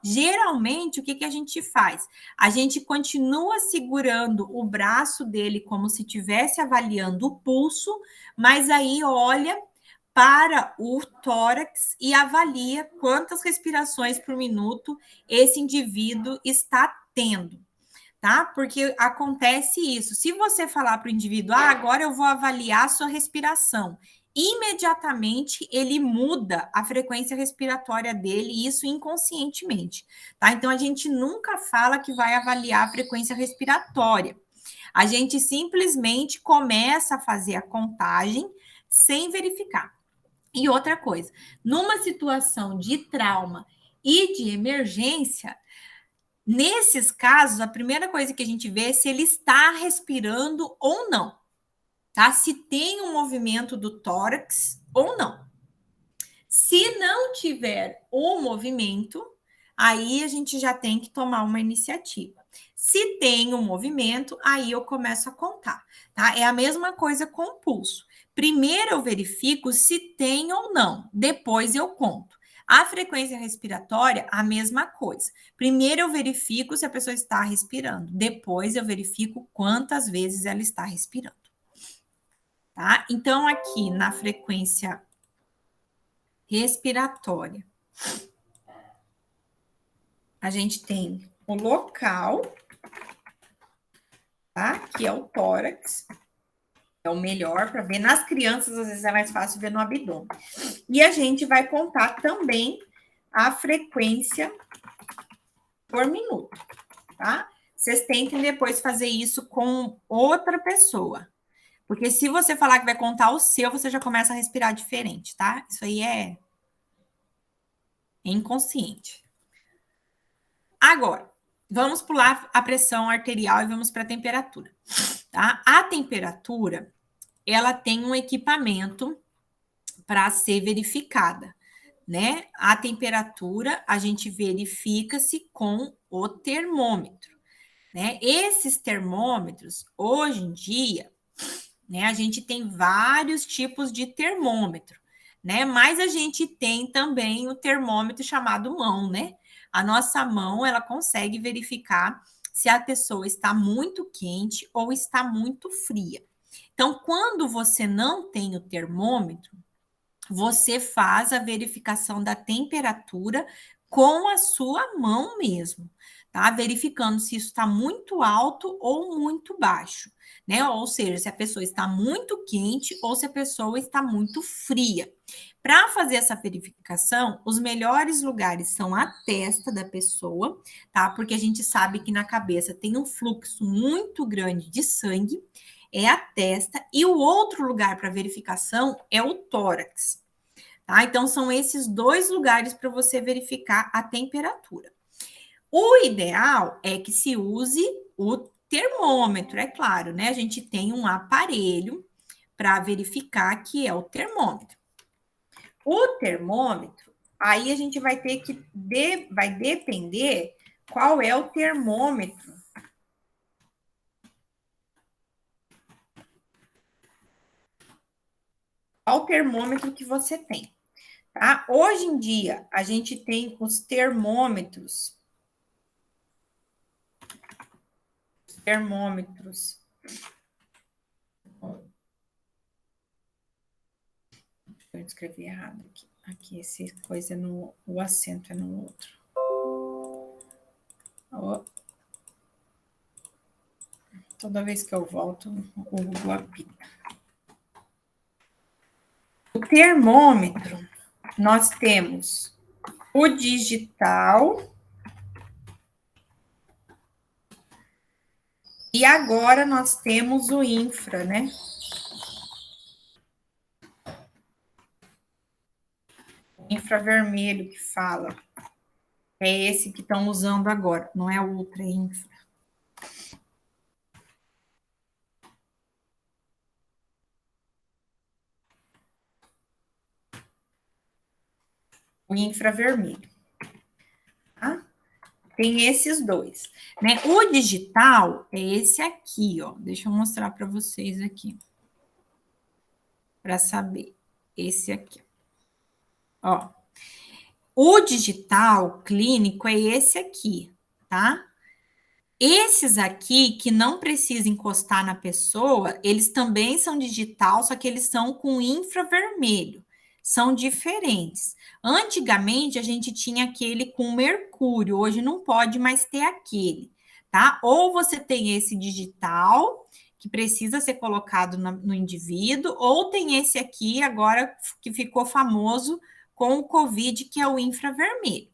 Geralmente, o que a gente faz? A gente continua segurando o braço dele como se estivesse avaliando o pulso, mas aí olha para o tórax e avalia quantas respirações por minuto esse indivíduo está tendo, tá? Porque acontece isso. Se você falar para o indivíduo, agora eu vou avaliar a sua respiração, imediatamente ele muda a frequência respiratória dele, e isso inconscientemente, tá? Então a gente nunca fala que vai avaliar a frequência respiratória. A gente simplesmente começa a fazer a contagem sem verificar. E outra coisa, numa situação de trauma e de emergência, nesses casos, a primeira coisa que a gente vê é se ele está respirando ou não, tá? Se tem um movimento do tórax ou não. Se não tiver o movimento, aí a gente já tem que tomar uma iniciativa. Se tem um movimento, aí eu começo a contar, tá? É a mesma coisa com o pulso. Primeiro eu verifico se tem ou não, depois eu conto. A frequência respiratória, a mesma coisa. Primeiro eu verifico se a pessoa está respirando, depois eu verifico quantas vezes ela está respirando. Tá? Então, aqui na frequência respiratória, a gente tem o local, tá? Que é o tórax. É o melhor para ver. Nas crianças, às vezes é mais fácil ver no abdômen. E a gente vai contar também a frequência por minuto, tá? Vocês tentem depois fazer isso com outra pessoa. Porque se você falar que vai contar o seu, você já começa a respirar diferente, tá? Isso aí é inconsciente. Agora, vamos pular a pressão arterial e vamos para a temperatura, tá? A temperatura, ela tem um equipamento para ser verificada, né? A temperatura, a gente verifica-se com o termômetro, né? Esses termômetros, hoje em dia, né? A gente tem vários tipos de termômetro, né? Mas a gente tem também o termômetro chamado mão, né? A nossa mão, ela consegue verificar se a pessoa está muito quente ou está muito fria. Então, quando você não tem o termômetro, você faz a verificação da temperatura com a sua mão mesmo, tá? Verificando se isso está muito alto ou muito baixo, né? Ou seja, se a pessoa está muito quente ou se a pessoa está muito fria. Para fazer essa verificação, os melhores lugares são a testa da pessoa, tá? Porque a gente sabe que na cabeça tem um fluxo muito grande de sangue, é a testa, e o outro lugar para verificação é o tórax. Tá? Então, são esses dois lugares para você verificar a temperatura. O ideal é que se use o termômetro, é claro, né? A gente tem um aparelho para verificar que é o termômetro. O termômetro, aí a gente vai ter que vai depender qual é o termômetro. Qual o termômetro que você tem, tá? Hoje em dia, a gente tem os termômetros. Eu escrevi errado aqui. Aqui, esse coisa é no. O acento é no outro. Oh. Toda vez que eu volto, o Google apita. O termômetro, nós temos o digital. E agora nós temos o infra, né? O infravermelho que fala. É esse que estão usando agora, não é o ultra infra. O infravermelho. Tá? Tem esses dois, né? O digital é esse aqui, ó. Deixa eu mostrar para vocês aqui. Para saber. Esse aqui. Ó. O digital clínico é esse aqui, tá? Esses aqui que não precisa encostar na pessoa, eles também são digital, só que eles são com infravermelho. São diferentes. Antigamente a gente tinha aquele com mercúrio, hoje não pode mais ter aquele, tá? Ou você tem esse digital que precisa ser colocado no indivíduo, ou tem esse aqui agora que ficou famoso com o COVID, que é o infravermelho.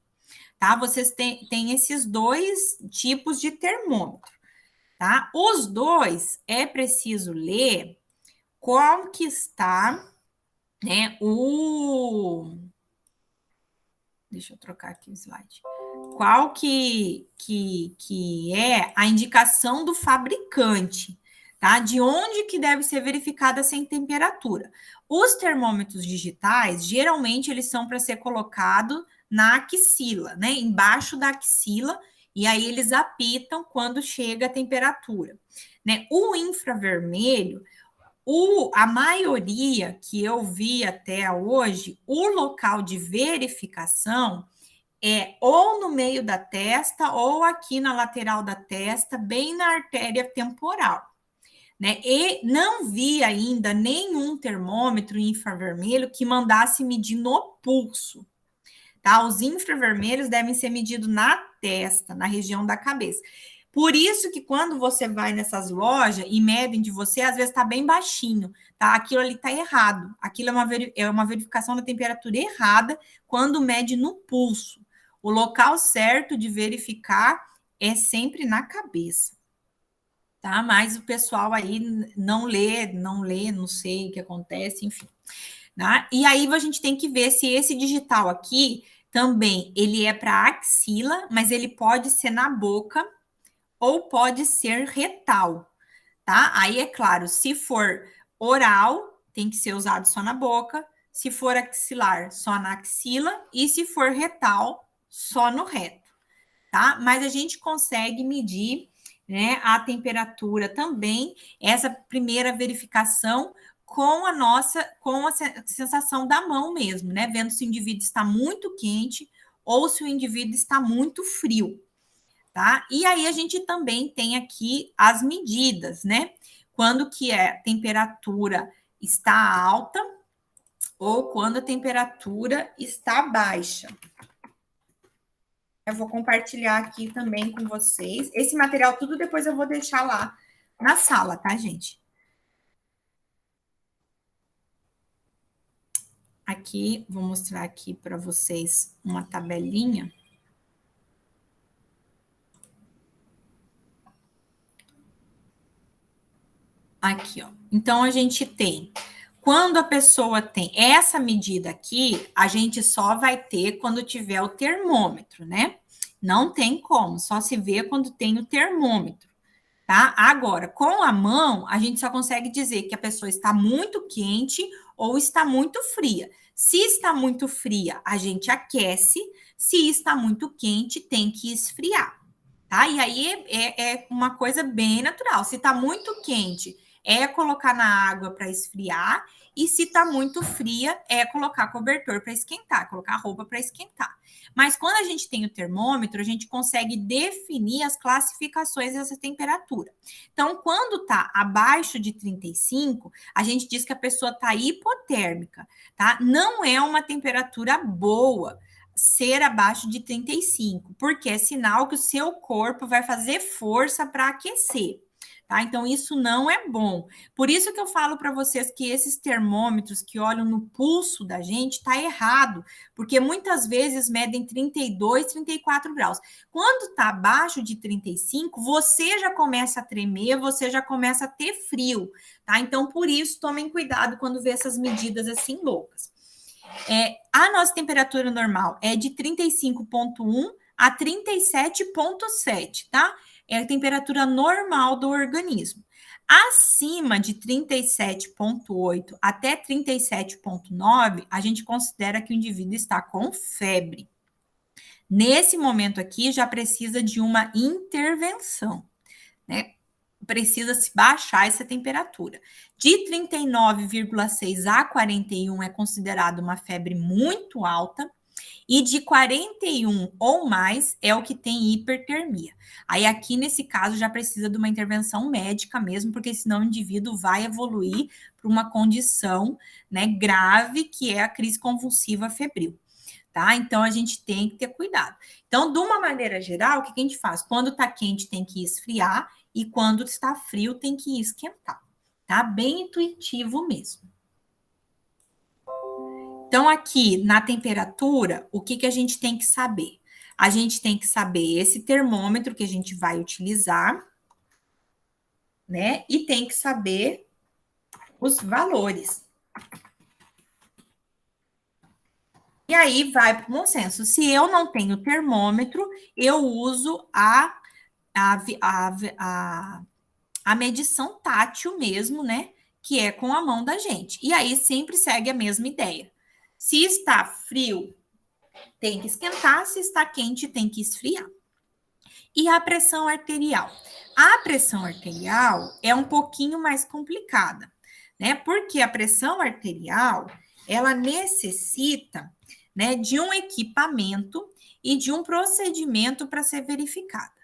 Tá? Vocês têm esses dois tipos de termômetro, tá? Os dois é preciso ler qual que está, né, Deixa eu trocar aqui o slide. Qual que é a indicação do fabricante, tá? De onde que deve ser verificada essa temperatura. Os termômetros digitais, geralmente, eles são para ser colocado na axila, né? Embaixo da axila, e aí eles apitam quando chega a temperatura. Né? O infravermelho, a maioria que eu vi até hoje, o local de verificação é ou no meio da testa ou aqui na lateral da testa, bem na artéria temporal. Né? E não vi ainda nenhum termômetro infravermelho que mandasse medir no pulso. Tá? Os infravermelhos devem ser medidos na testa, na região da cabeça. Por isso que quando você vai nessas lojas e medem de você, às vezes está bem baixinho, tá? Aquilo ali está errado. Aquilo é uma verificação da temperatura errada quando mede no pulso. O local certo de verificar é sempre na cabeça, tá? Mas o pessoal aí não lê, não sei o que acontece, enfim. Tá? E aí a gente tem que ver se esse digital aqui também ele é para axila, mas ele pode ser na boca ou pode ser retal, tá? Aí é claro, se for oral, tem que ser usado só na boca, se for axilar, só na axila, e se for retal, só no reto, tá? Mas a gente consegue medir né, a temperatura também, essa primeira verificação com a sensação da mão mesmo, né, vendo se o indivíduo está muito quente ou se o indivíduo está muito frio, tá? E aí a gente também tem aqui as medidas, né? Quando que a temperatura está alta ou quando a temperatura está baixa. Eu vou compartilhar aqui também com vocês. Esse material tudo depois eu vou deixar lá na sala, tá, gente? Aqui, vou mostrar aqui para vocês uma tabelinha. Aqui, ó. Então, a gente tem, quando a pessoa tem essa medida aqui, a gente só vai ter quando tiver o termômetro, né? Não tem como, só se vê quando tem o termômetro, tá? Agora, com a mão, a gente só consegue dizer que a pessoa está muito quente ou está muito fria. Se está muito fria, a gente aquece. Se está muito quente, tem que esfriar, tá? E aí é uma coisa bem natural. Se está muito quente, é colocar na água para esfriar. E se está muito fria, é colocar cobertor para esquentar, colocar roupa para esquentar. Mas quando a gente tem o termômetro, a gente consegue definir as classificações dessa temperatura. Então, quando está abaixo de 35, a gente diz que a pessoa está hipotérmica, tá? Não é uma temperatura boa ser abaixo de 35, porque é sinal que o seu corpo vai fazer força para aquecer. Tá? Então, isso não é bom. Por isso que eu falo para vocês que esses termômetros que olham no pulso da gente está errado, porque muitas vezes medem 32, 34 graus. Quando está abaixo de 35, você já começa a tremer, você já começa a ter frio, tá? Então, por isso, tomem cuidado quando vê essas medidas assim loucas. A nossa temperatura normal é de 35,1 a 37,7, tá? É a temperatura normal do organismo. Acima de 37,8 até 37,9, a gente considera que o indivíduo está com febre. Nesse momento aqui, já precisa de uma intervenção, né? Precisa se baixar essa temperatura. De 39,6 a 41 é considerado uma febre muito alta. E de 41 ou mais é o que tem hipertermia. Aí, aqui nesse caso, já precisa de uma intervenção médica mesmo, porque senão o indivíduo vai evoluir para uma condição, né, grave, que é a crise convulsiva febril. Tá? Então, a gente tem que ter cuidado. Então, de uma maneira geral, o que a gente faz? Quando está quente, tem que esfriar, e quando está frio, tem que esquentar. Tá? Bem intuitivo mesmo. Então, aqui na temperatura, o que a gente tem que saber? A gente tem que saber esse termômetro que a gente vai utilizar, né? E tem que saber os valores. E aí vai para o bom senso. Se eu não tenho termômetro, eu uso a medição tátil mesmo, né? Que é com a mão da gente. E aí sempre segue a mesma ideia. Se está frio, tem que esquentar. Se está quente, tem que esfriar. E a pressão arterial? A pressão arterial é um pouquinho mais complicada, né? Porque a pressão arterial, ela necessita, né, de um equipamento e de um procedimento para ser verificada.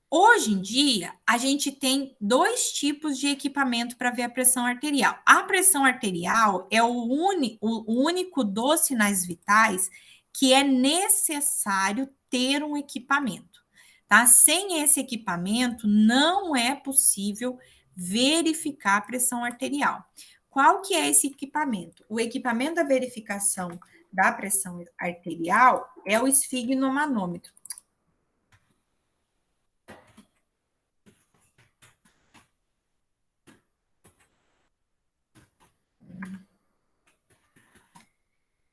Hoje em dia, a gente tem dois tipos de equipamento para ver a pressão arterial. A pressão arterial é o único dos sinais vitais que é necessário ter um equipamento, tá? Sem esse equipamento, não é possível verificar a pressão arterial. Qual que é esse equipamento? O equipamento da verificação da pressão arterial é o esfigmomanômetro.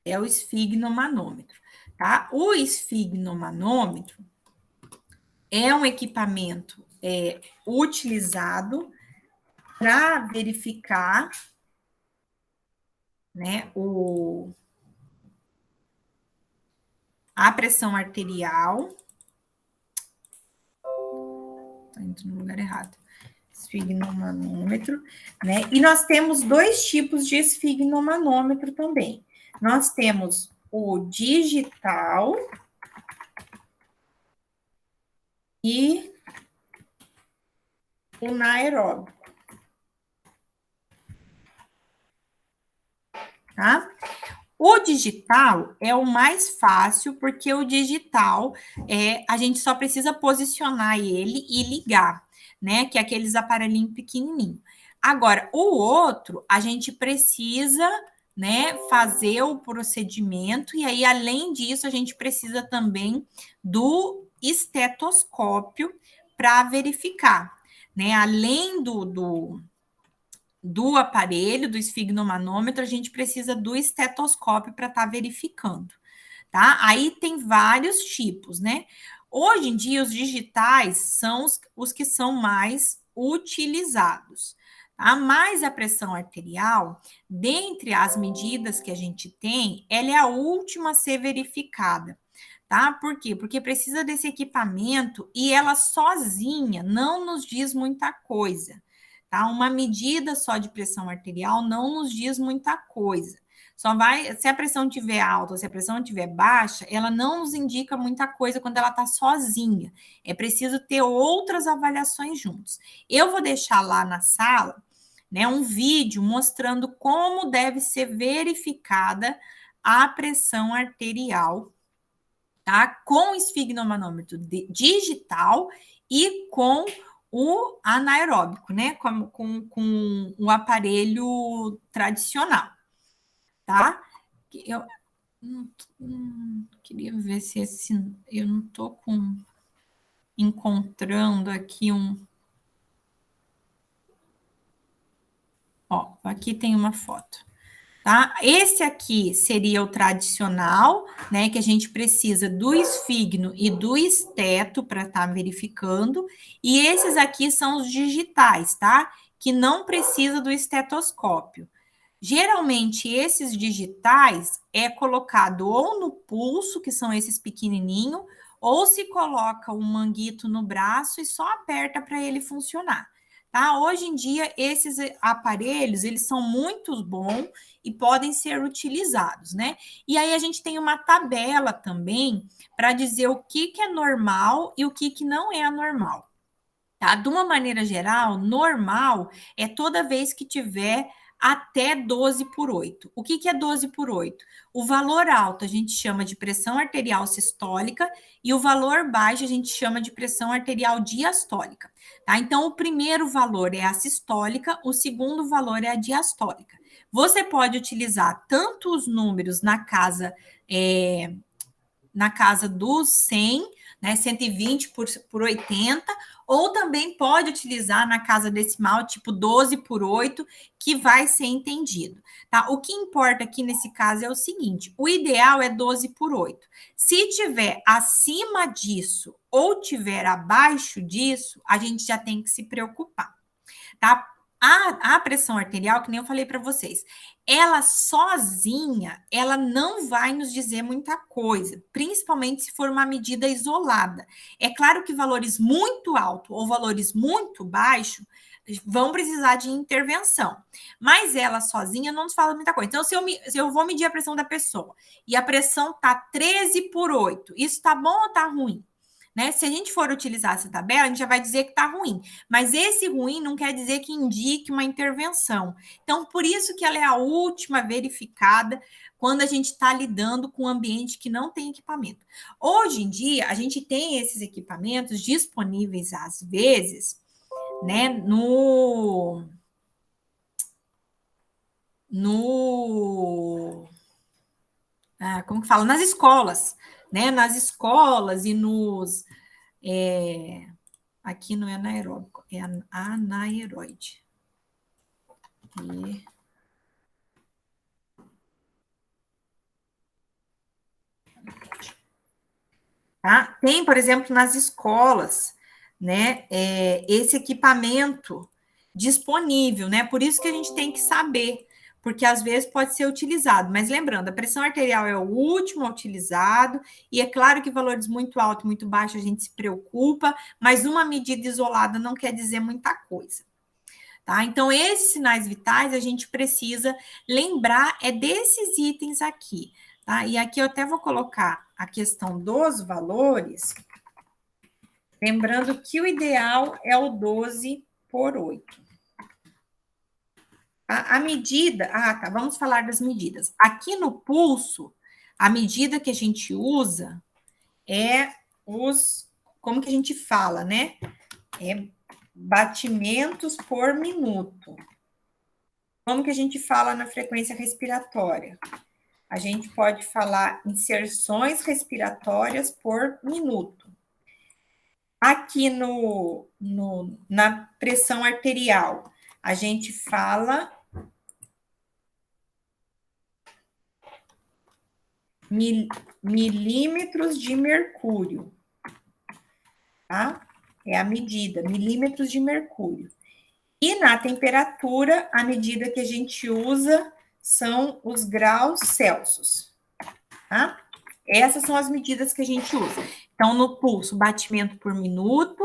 É o esfigmomanômetro, tá? O esfigmomanômetro é um equipamento utilizado para verificar, né, a pressão arterial Tá indo no lugar errado. Esfigmomanômetro, né? E nós temos dois tipos de esfigmomanômetro também. Nós temos o digital e o anaeróbico, tá? O digital é o mais fácil, porque o digital a gente só precisa posicionar ele e ligar, né? Que é aqueles aparelhinhos pequenininhos. Agora, o outro, a gente precisa, né, fazer o procedimento, e aí, além disso, a gente precisa também do estetoscópio para verificar, né? Além do aparelho, do esfigmomanômetro, a gente precisa do estetoscópio para estar verificando, tá? Aí tem vários tipos, né? Hoje em dia, os digitais são os que são mais utilizados, tá? Mas a pressão arterial, dentre as medidas que a gente tem, ela é a última a ser verificada. Tá? Por quê? Porque precisa desse equipamento e ela sozinha não nos diz muita coisa. Tá? Uma medida só de pressão arterial não nos diz muita coisa. Só vai, se a pressão estiver alta ou se a pressão estiver baixa, ela não nos indica muita coisa quando ela está sozinha. É preciso ter outras avaliações juntos. Eu vou deixar lá na sala, né, um vídeo mostrando como deve ser verificada a pressão arterial, tá? Com esfigmomanômetro digital e com o anaeróbico, né? Com o aparelho tradicional, tá? Eu queria ver se esse. Eu não estou encontrando aqui um. Ó, aqui tem uma foto. Tá? Esse aqui seria o tradicional, né? Que a gente precisa do esfigno e do esteto para estar verificando. E esses aqui são os digitais, tá? Que não precisa do estetoscópio. Geralmente, esses digitais é colocado ou no pulso, que são esses pequenininhos, ou se coloca um manguito no braço e só aperta para ele funcionar. Tá? Hoje em dia, esses aparelhos, eles são muito bons e podem ser utilizados, né? E aí a gente tem uma tabela também para dizer o que é normal e o que não é anormal. Tá? De uma maneira geral, normal é toda vez que tiver até 12 por 8. O que é 12 por 8? O valor alto a gente chama de pressão arterial sistólica e o valor baixo a gente chama de pressão arterial diastólica. Tá? Então, o primeiro valor é a sistólica, o segundo valor é a diastólica. Você pode utilizar tanto os números na casa dos 100, né, 120 por 80, ou também pode utilizar na casa decimal, tipo 12 por 8, que vai ser entendido. Tá? O que importa aqui nesse caso é o seguinte, o ideal é 12 por 8. Se tiver acima disso ou tiver abaixo disso, a gente já tem que se preocupar. Tá? A pressão arterial, que nem eu falei para vocês, ela sozinha, ela não vai nos dizer muita coisa, principalmente se for uma medida isolada. É claro que valores muito altos ou valores muito baixos vão precisar de intervenção, mas ela sozinha não nos fala muita coisa. Então, se eu vou medir a pressão da pessoa e a pressão tá 13 por 8, isso tá bom ou tá ruim? Né? Se a gente for utilizar essa tabela, a gente já vai dizer que está ruim. Mas esse ruim não quer dizer que indique uma intervenção. Então, por isso que ela é a última verificada quando a gente está lidando com um ambiente que não tem equipamento. Hoje em dia, a gente tem esses equipamentos disponíveis, às vezes, né, como que fala? Nas escolas, né? Nas escolas e nos... aqui não é anaeróbico, é anaeroide. Tá? Tem, por exemplo, nas escolas, né, esse equipamento disponível, né? Por isso que a gente tem que saber, porque às vezes pode ser utilizado. Mas lembrando, a pressão arterial é o último utilizado, e é claro que valores muito altos, muito baixos, a gente se preocupa, mas uma medida isolada não quer dizer muita coisa. Tá? Então, esses sinais vitais a gente precisa lembrar desses itens aqui. Tá? E aqui eu até vou colocar a questão dos valores, lembrando que o ideal é o 12/8. A medida... tá, vamos falar das medidas. Aqui no pulso, a medida que a gente usa é como que a gente fala, né? É batimentos por minuto. Como que a gente fala na frequência respiratória? A gente pode falar inserções respiratórias por minuto. Aqui na pressão arterial, a gente fala milímetros de mercúrio, tá? É a medida, milímetros de mercúrio. E na temperatura, a medida que a gente usa são os graus Celsius, tá? Essas são as medidas que a gente usa. Então, no pulso, batimento por minuto,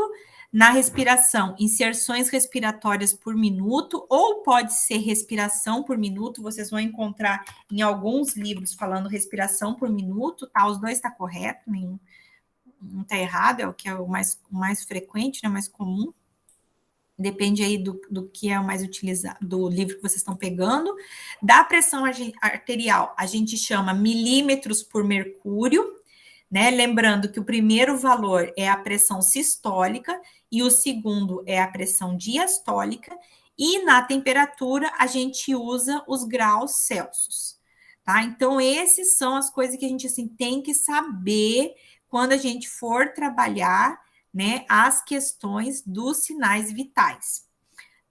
na respiração, inserções respiratórias por minuto, ou pode ser respiração por minuto, vocês vão encontrar em alguns livros falando respiração por minuto, tá? Os dois tá correto, nenhum não tá errado, é o que é o mais frequente, né, mais comum. Depende aí do que é o mais utilizado, do livro que vocês estão pegando. Da pressão arterial, a gente chama milímetros por mercúrio, né? Lembrando que o primeiro valor é a pressão sistólica e o segundo é a pressão diastólica. E na temperatura, a gente usa os graus Celsius, tá? Então, essas são as coisas que a gente, assim, tem que saber quando a gente for trabalhar, né, as questões dos sinais vitais,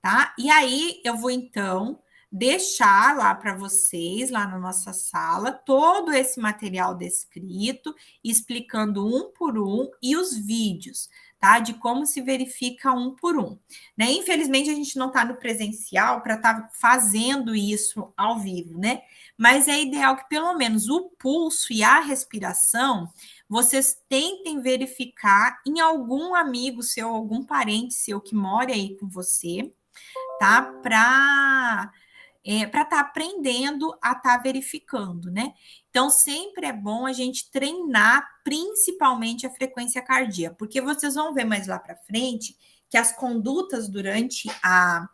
tá? E aí eu vou então deixar lá para vocês, lá na nossa sala, todo esse material descrito, explicando um por um e os vídeos, tá? De como se verifica um por um, né? Infelizmente a gente não está no presencial para estar fazendo isso ao vivo, né? Mas é ideal que pelo menos o pulso e a respiração vocês tentem verificar em algum amigo seu, algum parente seu que mora aí com você, tá? Para estar aprendendo a estar verificando, né? Então, sempre é bom a gente treinar principalmente a frequência cardíaca, porque vocês vão ver mais lá para frente que as condutas durante a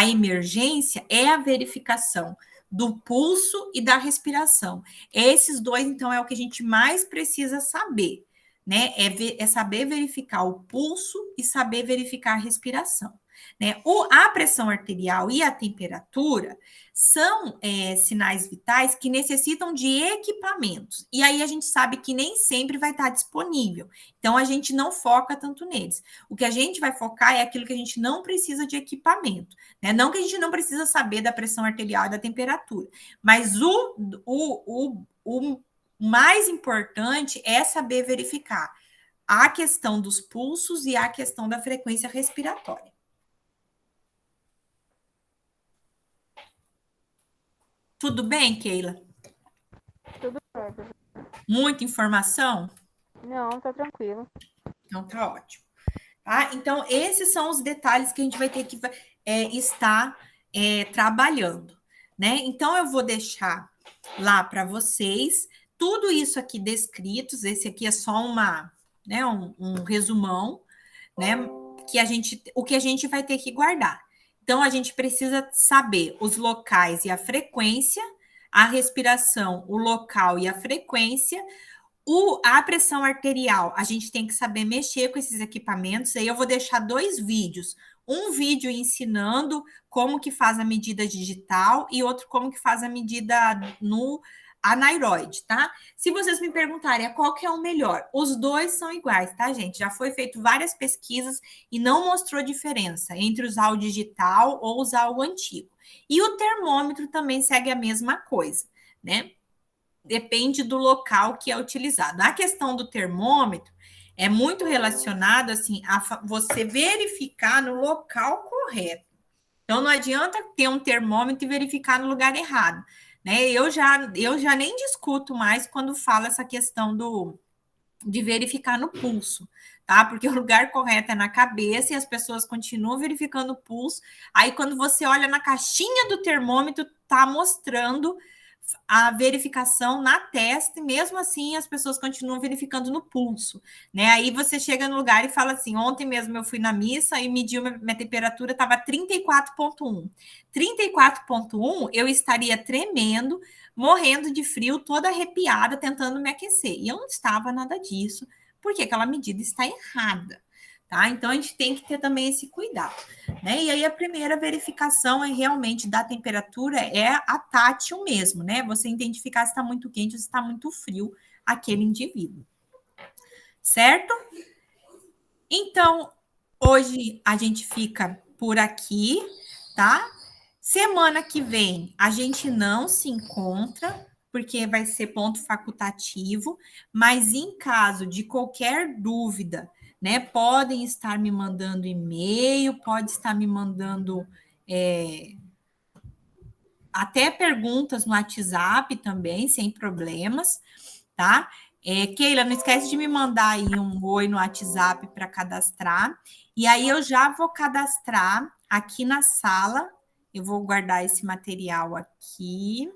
emergência é a verificação do pulso e da respiração. Esses dois, então, é o que a gente mais precisa saber, né? É saber verificar o pulso e saber verificar a respiração, né? A pressão arterial e a temperatura são sinais vitais que necessitam de equipamentos. E aí a gente sabe que nem sempre vai estar disponível. Então a gente não foca tanto neles. O que a gente vai focar é aquilo que a gente não precisa de equipamento, né? Não que a gente não precisa saber da pressão arterial e da temperatura, mas o mais importante é saber verificar a questão dos pulsos e a questão da frequência respiratória. Tudo bem, Keila? Tudo certo. Muita informação? Não, tá tranquilo. Então, tá ótimo. Tá? Então, esses são os detalhes que a gente vai ter que estar trabalhando, né? Então, eu vou deixar lá para vocês tudo isso aqui descritos. Esse aqui é só um resumão, né? O que a gente vai ter que guardar. Então, a gente precisa saber os locais e a frequência, a respiração, o local e a frequência. A pressão arterial, a gente tem que saber mexer com esses equipamentos. Aí eu vou deixar 2 vídeos. Um vídeo ensinando como que faz a medida digital e outro como que faz a medida no anaeroide, tá? Se vocês me perguntarem qual que é o melhor, os dois são iguais, tá, gente? Já foi feito várias pesquisas e não mostrou diferença entre usar o digital ou usar o antigo. E o termômetro também segue a mesma coisa, né? Depende do local que é utilizado. A questão do termômetro é muito relacionada assim, a você verificar no local correto, Então, não adianta ter um termômetro e verificar no lugar errado, né? Eu já nem discuto mais quando fala essa questão de verificar no pulso, tá? Porque o lugar correto é na cabeça e as pessoas continuam verificando o pulso. Aí, quando você olha na caixinha do termômetro, tá mostrando a verificação na testa, e mesmo assim as pessoas continuam verificando no pulso, né? Aí você chega no lugar e fala assim: ontem mesmo eu fui na missa e mediu minha temperatura, estava 34,1. 34,1, eu estaria tremendo, morrendo de frio, toda arrepiada, tentando me aquecer. E eu não estava nada disso, porque aquela medida está errada. Tá? Então a gente tem que ter também esse cuidado, né? E aí a primeira verificação é realmente da temperatura, é a tátil mesmo, né? Você identificar se está muito quente ou se está muito frio aquele indivíduo, certo? Então, hoje a gente fica por aqui, tá? Semana que vem a gente não se encontra, porque vai ser ponto facultativo, mas em caso de qualquer dúvida, né, podem estar me mandando e-mail, pode estar me mandando até perguntas no WhatsApp também, sem problemas, tá? Keila, não esquece de me mandar aí um oi no WhatsApp para cadastrar. E aí eu já vou cadastrar aqui na sala. Eu vou guardar esse material aqui.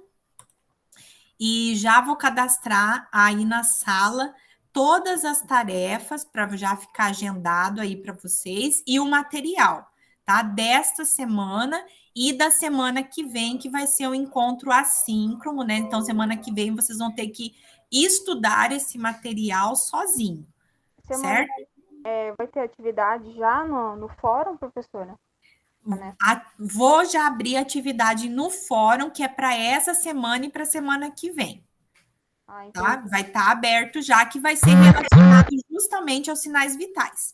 E já vou cadastrar aí na sala todas as tarefas para já ficar agendado aí para vocês e o material, tá? Desta semana e da semana que vem, que vai ser um encontro assíncrono, né? Então, semana que vem vocês vão ter que estudar esse material sozinho, Semana certo? vai ter atividade já no fórum, professora? Né? Vou já abrir atividade no fórum, que é para essa semana e para a semana que vem. Tá? Vai estar aberto já, que vai ser relacionado justamente aos sinais vitais.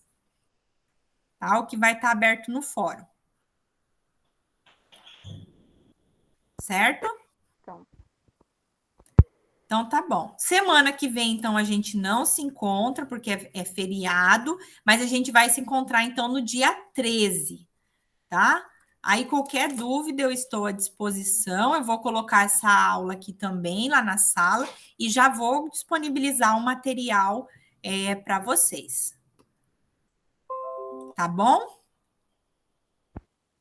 Tá? O que vai estar aberto no fórum. Certo? Então tá bom. Semana que vem, então, a gente não se encontra, porque é feriado, mas a gente vai se encontrar, então, no dia 13, tá? Aí, qualquer dúvida, eu estou à disposição. Eu vou colocar essa aula aqui também, lá na sala, e já vou disponibilizar o material para vocês. Tá bom?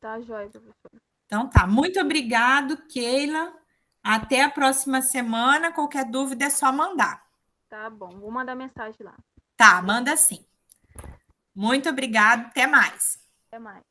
Tá, joia, professora. Então tá. Muito obrigado, Keila. Até a próxima semana. Qualquer dúvida é só mandar. Tá bom, vou mandar mensagem lá. Tá, manda sim. Muito obrigado. Até mais. Até mais.